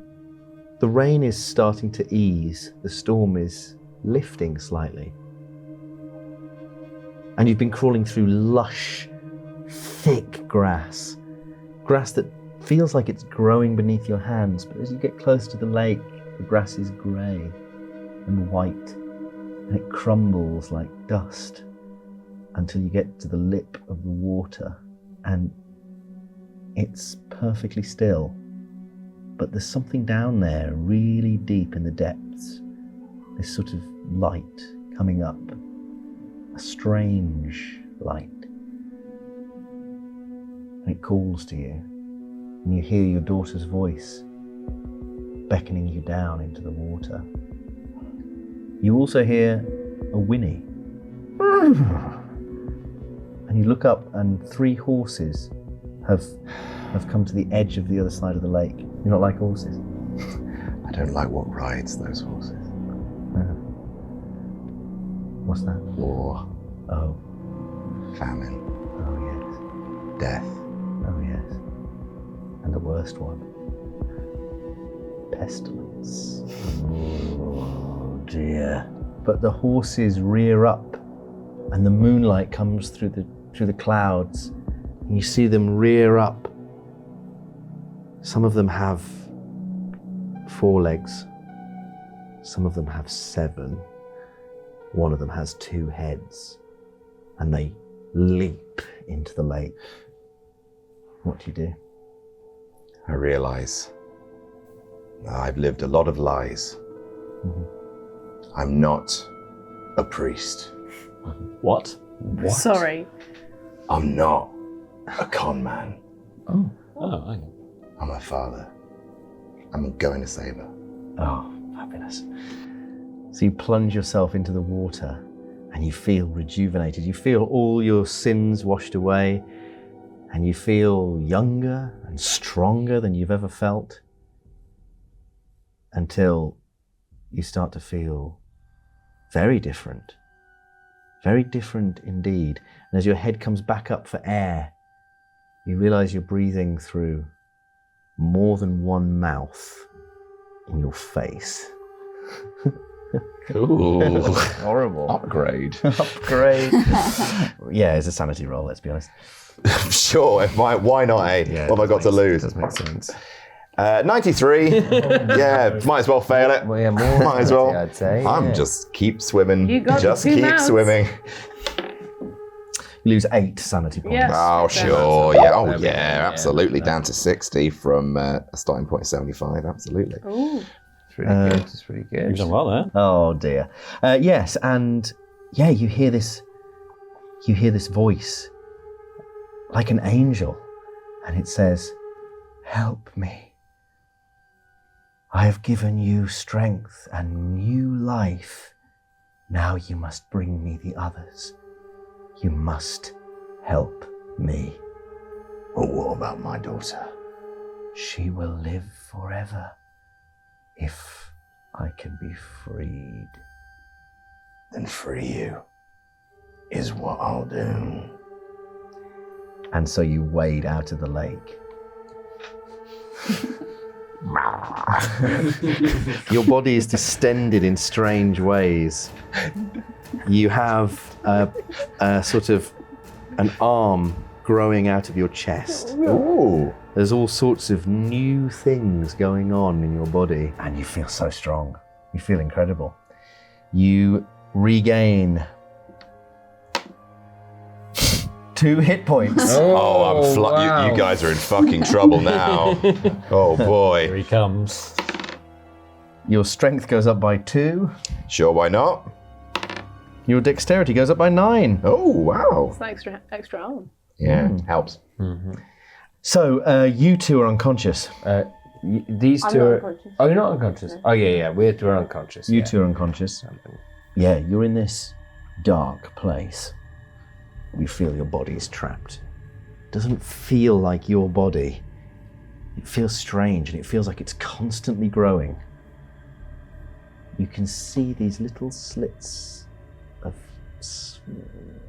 the rain is starting to ease. The storm is lifting slightly. And you've been crawling through lush, thick grass that feels like it's growing beneath your hands, but as you get close to the lake, the grass is grey and white, and it crumbles like dust until you get to the lip of the water, and it's perfectly still. But there's something down there, really deep in the depths, this sort of light coming up, a strange light. And it calls to you, and you hear your daughter's voice beckoning you down into the water. You also hear a whinny. And you look up, and 3 horses have come to the edge of the other side of the lake. You not like horses? I don't like what rides those horses. What's that? War, Oh, famine, oh yes, death. oh yes. And the worst one, pestilence. Oh dear. But the horses rear up, and the moonlight comes through the clouds, and you see them rear up. Some of them have 4 legs, Some of them have 7. One of them has 2 heads. And they leap into the lake. What do you do? I realise I've lived a lot of lies. I'm not a priest. What? Sorry. I'm not a con man. Oh, hang on. I'm a father. I'm going to save her. Oh, fabulous. So you plunge yourself into the water and you feel rejuvenated. You feel all your sins washed away and you feel younger and stronger than you've ever felt until you start to feel very different indeed. And as your head comes back up for air, you realize you're breathing through more than one mouth in your face. Ooh. Horrible. Upgrade. Upgrade. Yeah, it's a sanity roll, let's be honest. Sure, why not, eh? Yeah, what have I got to lose? Does make sense. 93. Yeah, might as well fail it. Well, yeah, more Might as well. I'd say. I'm yeah. just keep swimming. You got just the 2 keep mouths. swimming. You lose 8 sanity points. Yes. Oh, Fair sure. enough. Yeah. Oh, There we go. yeah. Yeah, Absolutely. Down to 60 from a starting point of 75. Absolutely. Ooh. It's pretty good. It's pretty good. You've done well there. Oh dear. Yes, and yeah, you hear this voice like an angel, and it says, "Help me. I have given you strength and new life. Now you must bring me the others. You must help me." Well, what about my daughter? She will live forever if I can be freed. Then free you is what I'll do. And so you wade out of the lake. Your body is distended in strange ways. You have a sort of an arm growing out of your chest. Ooh. There's all sorts of new things going on in your body, and you feel so strong. You feel incredible. You regain 2 hit points. Oh, I'm wow. you guys are in fucking trouble now. Oh Here boy. he comes. Your strength goes up by 2. Sure, why not? Your dexterity goes up by 9. Oh, wow. It's an extra arm. Yeah, helps. So you 2 are unconscious. These I'm two not are. unconscious. Oh, you're not unconscious. Oh, yeah. We're unconscious. You yeah. 2 are unconscious. Yeah, you're in this dark place. You feel your body is trapped. It doesn't feel like your body. It feels strange, and it feels like it's constantly growing. You can see these little slits of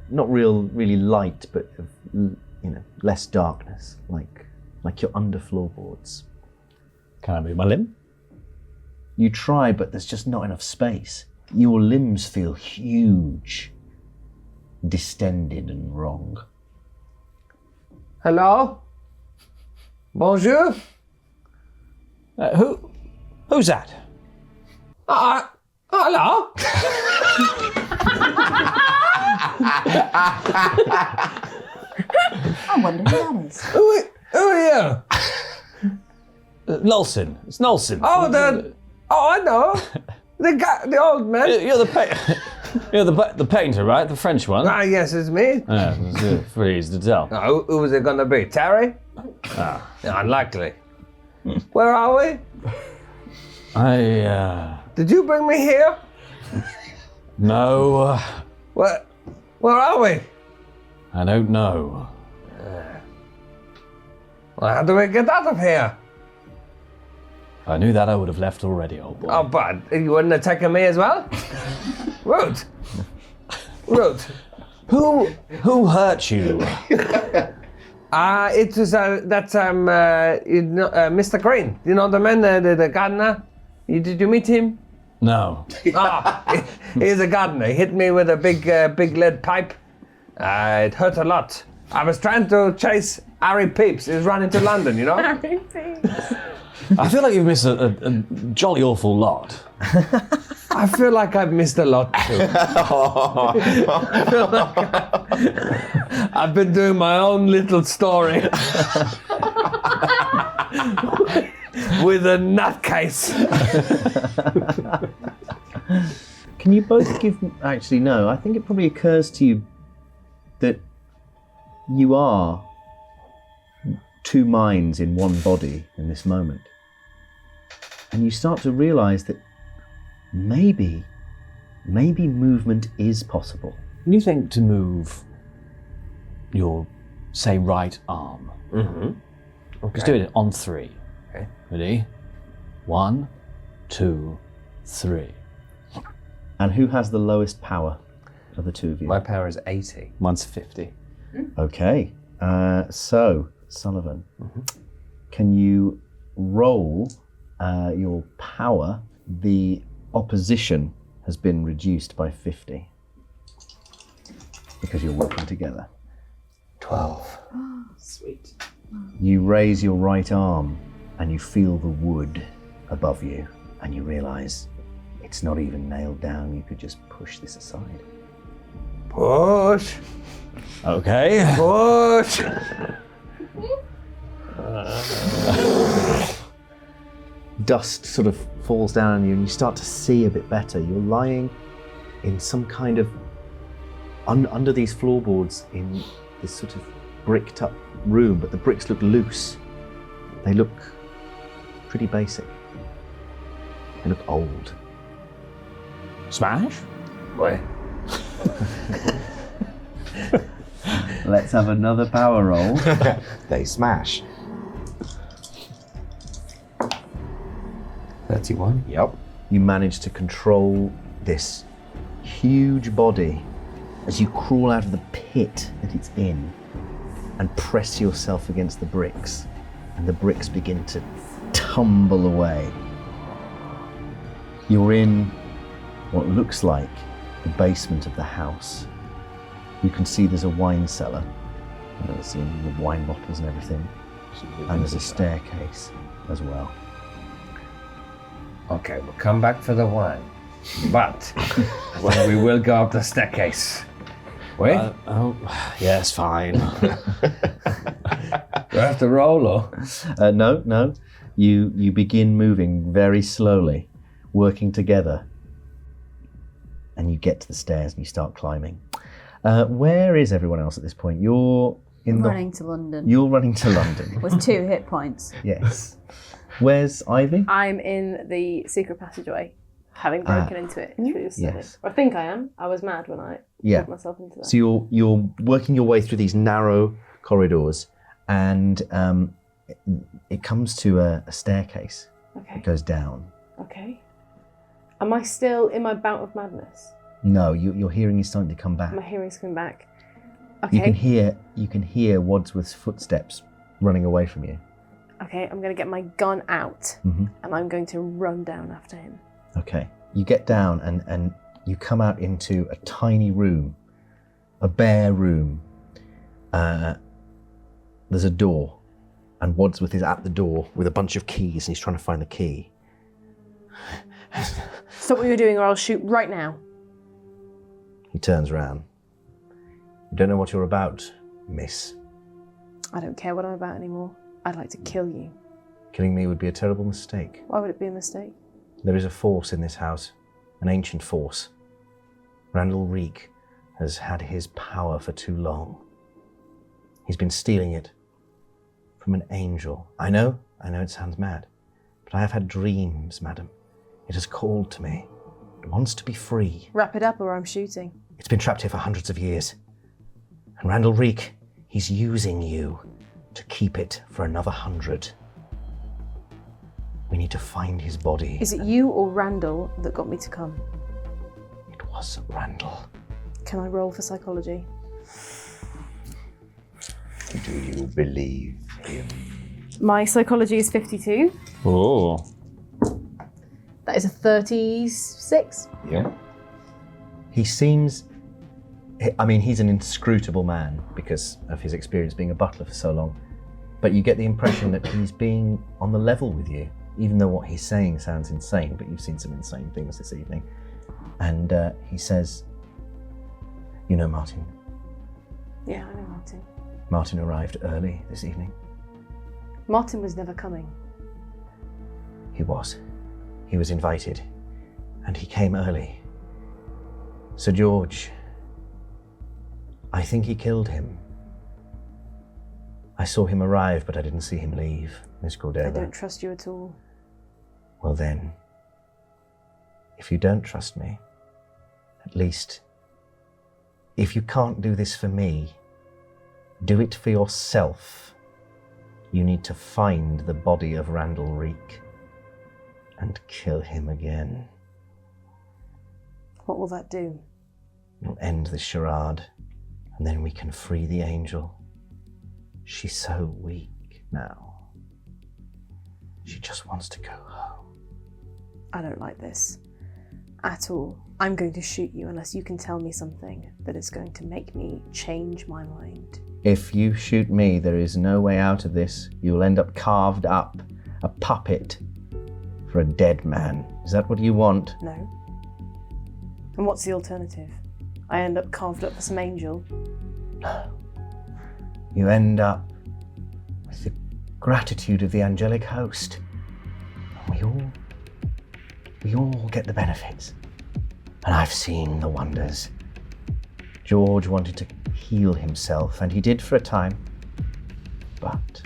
not really light, but of, less darkness, like you're under floorboards. Can I move my limb? You try, but there's just not enough space. Your limbs feel huge, distended and wrong. Hello? Bonjour? Who's that? Hello? I wonder who that is. Who are you? Nolson. It's Nolson. I know. The old man. You're the painter, right? The French one. Ah, yes, it's me. Yeah, it's pretty easy to tell. Who was it gonna be? Terry? Ah. Unlikely. Where are we? Did you bring me here? No, Where are we? I don't know. Well, how do we get out of here? If I knew that, I would have left already, old boy. Oh, but you wouldn't have taken me as well? Rude. Who hurt you? It was Mr. Green. You know the man, the gardener? Did you meet him? No. He's a gardener. He hit me with a big lead pipe. It hurt a lot. I was trying to chase Harry Peeps. He was running to London, you know? I feel like you've missed a jolly awful lot. I feel like I've missed a lot too. I feel like I've been doing my own little story with a nutcase. Can you both give... Actually, no. I think it probably occurs to you that you are two minds in one body in this moment. And you start to realise that maybe movement is possible. When you think to move your, say, right arm, just do it on 3. Okay. Ready? 1, 2, 3. And who has the lowest power of the two of you? My power is 80. Mine's 50. Okay. So, Sullivan, can you roll your power? The opposition has been reduced by 50 because you're working together. 12. Sweet. You raise your right arm and you feel the wood above you and you realise it's not even nailed down. You could just push this aside. Push. Okay. Push. Dust sort of falls down on you and you start to see a bit better. You're lying in some kind of under these floorboards in this sort of bricked up room, but the bricks look loose. They look pretty basic. They look old. Smash? Boy. Let's have another power roll. They smash. 31. Yep. You manage to control this huge body as you crawl out of the pit that it's in and press yourself against the bricks, and the bricks begin to tumble away. You're in what looks like the basement of the house. You can see there's a wine cellar, there's the wine bottles and everything, and there's a staircase as well. Okay, we'll come back for the wine. But I think we will go up the staircase. Wait, Yes, fine. do I have to roll or? No. You begin moving very slowly, working together, and you get to the stairs and you start climbing. Where is everyone else at this point? You're Running to London You're running to London. with 2 hit points. Yes. Where's Ivy? I'm in the secret passageway, having broken into it through the study. yes. Or I think I am. I was mad when I Yeah. put myself into that. So you're working your way through these narrow corridors, and it comes to a staircase. Okay. It goes down. Okay. Am I still in my bout of madness? No, your hearing is starting to come back. My hearing's coming back. Okay. You can hear Wadsworth's footsteps running away from you. Okay, I'm going to get my gun out Mhm. and I'm going to run down after him. Okay. You get down and you come out into a tiny room, a bare room. There's a door, and Wadsworth is at the door with a bunch of keys, and he's trying to find the key. Stop what you're doing or I'll shoot right now. He turns around. You don't know what you're about, miss. I don't care what I'm about anymore. I'd like to kill you. Killing me would be a terrible mistake. Why would it be a mistake? There is a force in this house, an ancient force. Randall Reek has had his power for too long. He's been stealing it from an angel. I know it sounds mad, but I have had dreams, madam. It has called to me. It wants to be free. Wrap it up or I'm shooting. It's been trapped here for hundreds of years. And Randall Reek, he's using you to keep it for another 100. We need to find his body. Is it you or Randall that got me to come? It was Randall. Can I roll for psychology? Do you believe him? My psychology is 52. Oh. That is a 36. Yeah. He seems, I mean, he's an inscrutable man because of his experience being a butler for so long, but you get the impression that he's being on the level with you. even though what he's saying sounds insane, but you've seen some insane things this evening. And he says, you know Martin? Yeah, I know Martin. Martin arrived early this evening. Martin was never coming. He was. He was invited, and he came early. Sir George, I think he killed him. I saw him arrive, but I didn't see him leave, Miss Cordova. I don't trust you at all. Well then, if you don't trust me, at least, if you can't do this for me, do it for yourself. You need to find the body of Randall Reek and kill him again. What will that do? It'll end the charade, and then we can free the angel. She's so weak now. She just wants to go home. I don't like this at all. I'm going to shoot you unless you can tell me something that is going to make me change my mind. If you shoot me, there is no way out of this. You'll end up carved up, a puppet for a dead man. Is that what you want? No. And what's the alternative? I end up carved up for some angel? No. You end up with the gratitude of the angelic host. And we all get the benefits. And I've seen the wonders. George wanted to heal himself, and he did for a time. But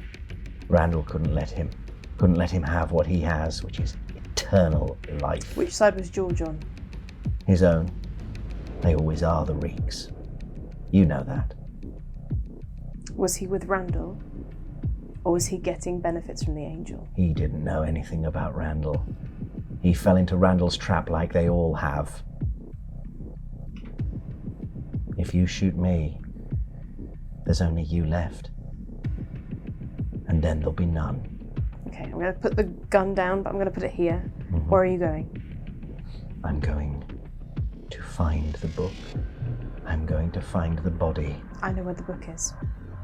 Randall couldn't let him have what he has, which is eternal life. Which side was George on? His own. They always are, the Reeks. You know that. Was he with Randall? Or was he getting benefits from the angel? He didn't know anything about Randall. He fell into Randall's trap like they all have. If you shoot me, there's only you left. And then there'll be none. Okay, I'm going to put the gun down, but I'm going to put it here. Mm-hmm. Where are you going? I'm going to find the book. I'm going to find the body. I know where the book is.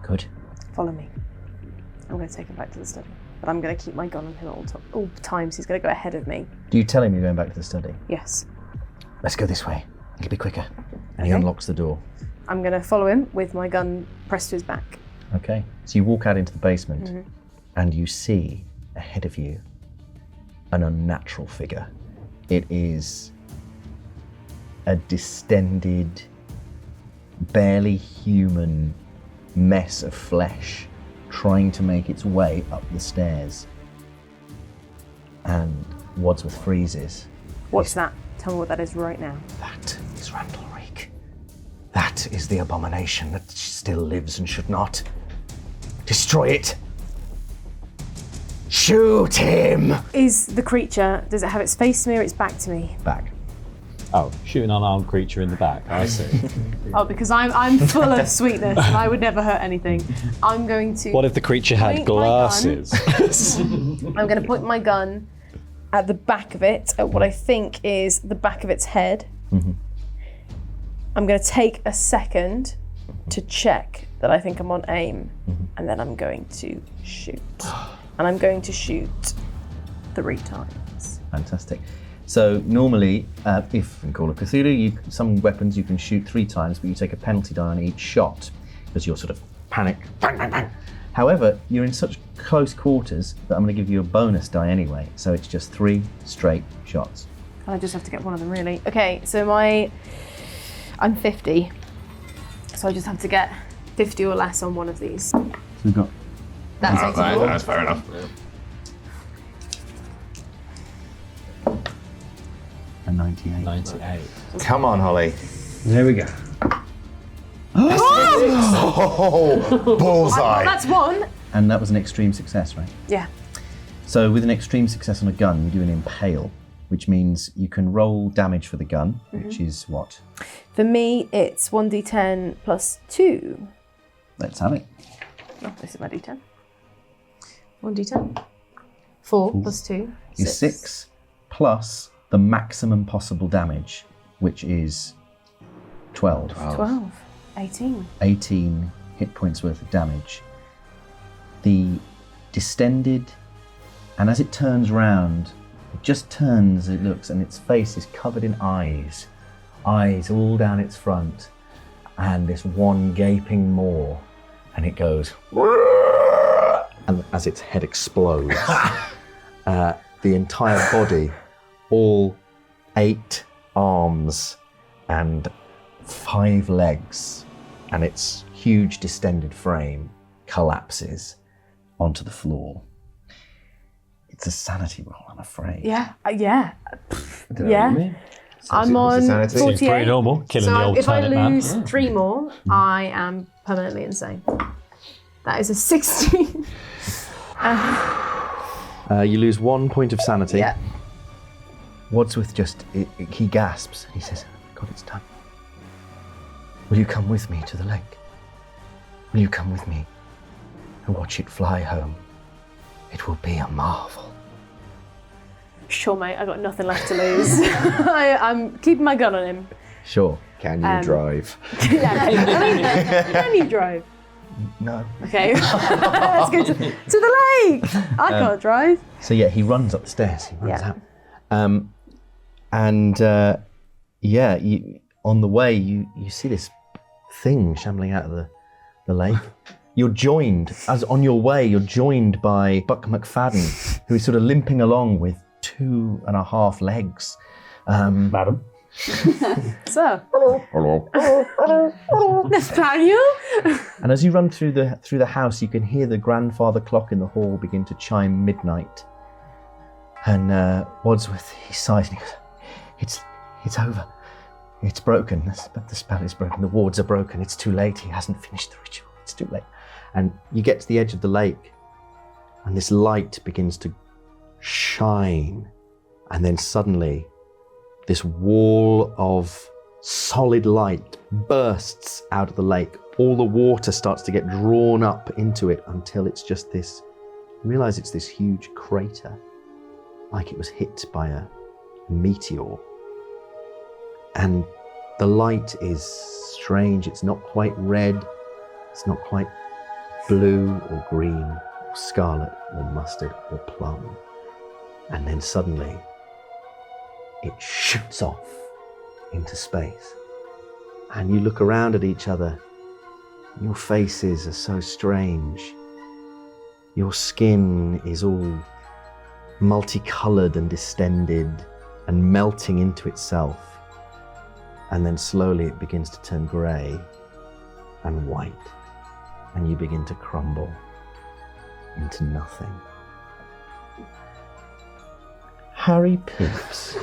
Good. Follow me. I'm going to take him back to the study. But I'm going to keep my gun on him at all times. He's going to go ahead of me. Do you tell him you're going back to the study? Yes. Let's go this way. It'll be quicker. And he unlocks the door. I'm going to follow him with my gun pressed to his back. Okay. So you walk out into the basement and you see ahead of you an unnatural figure. It is a distended, barely human mess of flesh trying to make its way up the stairs. And Wadsworth freezes. What's that? Tell me what that is right now. That is Randall Reek. That is the abomination that still lives and should not. Destroy it. Shoot him! Is the creature, does it have its face to me or its back to me? Back. Oh, shoot an unarmed creature in the back. I see. Oh, because I'm full of sweetness and I would never hurt anything. I'm going to... What if the creature had point my glasses? I'm going to point my gun at the back of it, at what I think is the back of its head. Mm-hmm. I'm going to take a second to check that I think I'm on aim, and then I'm going to shoot. And I'm going to shoot 3 times. Fantastic. So normally, if in Call of Cthulhu, some weapons you can shoot 3 times, but you take a penalty die on each shot because you're sort of panic, bang, bang, bang. However, you're in such close quarters that I'm going to give you a bonus die anyway. So it's just 3 straight shots. I just have to get one of them, really. Okay, so I'm 50, so I just have to get 50 or less on one of these. So we've got... That's 84. That's fair enough. A 98. 98. Come on, Holly. There we go. Oh, bullseye. That's 1. And that was an extreme success, right? Yeah. So with an extreme success on a gun, you do an impale, which means you can roll damage for the gun, which is what? For me, it's 1d10 plus 2. Let's have it. Oh, this is my d10. 1d10. 4 plus 2. Is 6 plus the maximum possible damage, which is 12. 12. 18. 18 hit points worth of damage. The distended, And as it turns round, it just turns, it looks, and its face is covered in eyes. Eyes all down its front. And this one gaping maw. And it goes, and as its head explodes, the entire body, all 8 arms and 5 legs, and its huge distended frame collapses onto the floor. It's a sanity roll, I'm afraid. Yeah. Yeah. I'm on sanity. 48. Seems pretty normal, killing the old if I turnip man. lose 3 more, I am permanently insane. That is a 16. You lose 1 point of sanity. Yeah. Wadsworth he gasps. He says, oh my God, it's done. Will you come with me to the lake? Will you come with me and watch it fly home? It will be a marvel. Sure, mate, I've got nothing left to lose. I'm keeping my gun on him. Sure. Can you drive? Can you drive? No. Okay, let's go to the lake. I can't drive. So yeah, he runs up the stairs. He runs out. On the way, you see this thing shambling out of the lake. You're joined, as on your way, you're joined by Buck McFadden, who is sort of limping along with 2.5 legs. Madam. So, Hello. Nathaniel. And as you run through the house, you can hear the grandfather clock in the hall begin to chime midnight. And Wadsworth, he sighs and he goes, It's over. It's broken. The spell is broken. The wards are broken. It's too late. He hasn't finished the ritual. It's too late. And you get to the edge of the lake, and this light begins to shine. And then suddenly, this wall of solid light bursts out of the lake. All the water starts to get drawn up into it until it's just this, you realize it's this huge crater, like it was hit by a meteor. And the light is strange. It's not quite red. It's not quite blue or green or scarlet or mustard or plum. And then suddenly, it shoots off into space. And you look around at each other. Your faces are so strange. Your skin is all multicolored and distended and melting into itself. And then slowly it begins to turn grey and white. And you begin to crumble into nothing. Harry Peeps.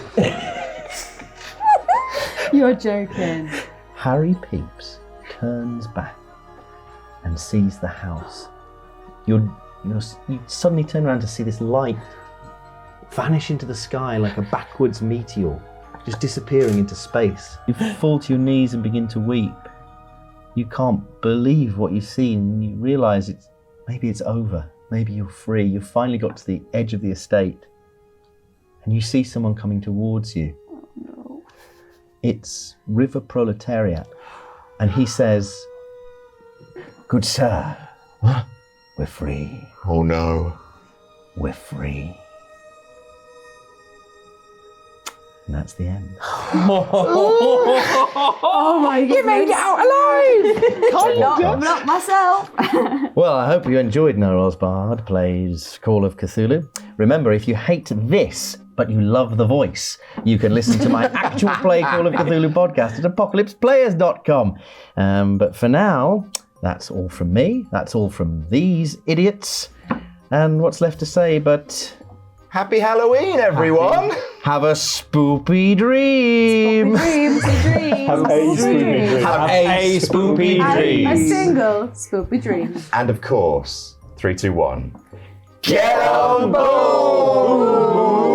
You're joking. Harry Peeps turns back and sees the house. You suddenly turn around to see this light vanish into the sky like a backwards meteor, just disappearing into space. You fall to your knees and begin to weep. You can't believe what you've seen. You realise maybe it's over. Maybe you're free. You've finally got to the edge of the estate. And you see someone coming towards you. Oh no. It's River Proletariat. And he says, "Good sir, we're free. Oh no. We're free." And that's the end. Oh my goodness. You made it out alive! Not myself. Well, I hope you enjoyed Norrell's Bard Plays Call of Cthulhu. Remember, if you hate this, but you love the voice, you can listen to my actual play Call of Cthulhu podcast at apocalypseplayers.com. But for now, that's all from me. That's all from these idiots. And what's left to say but... Happy Halloween, everyone! Have a spoopy dream! Dreams. Have a spoopy dream. Have a spoopy dream. A single spoopy dream. And of course, 3, 2, 1. Get on board!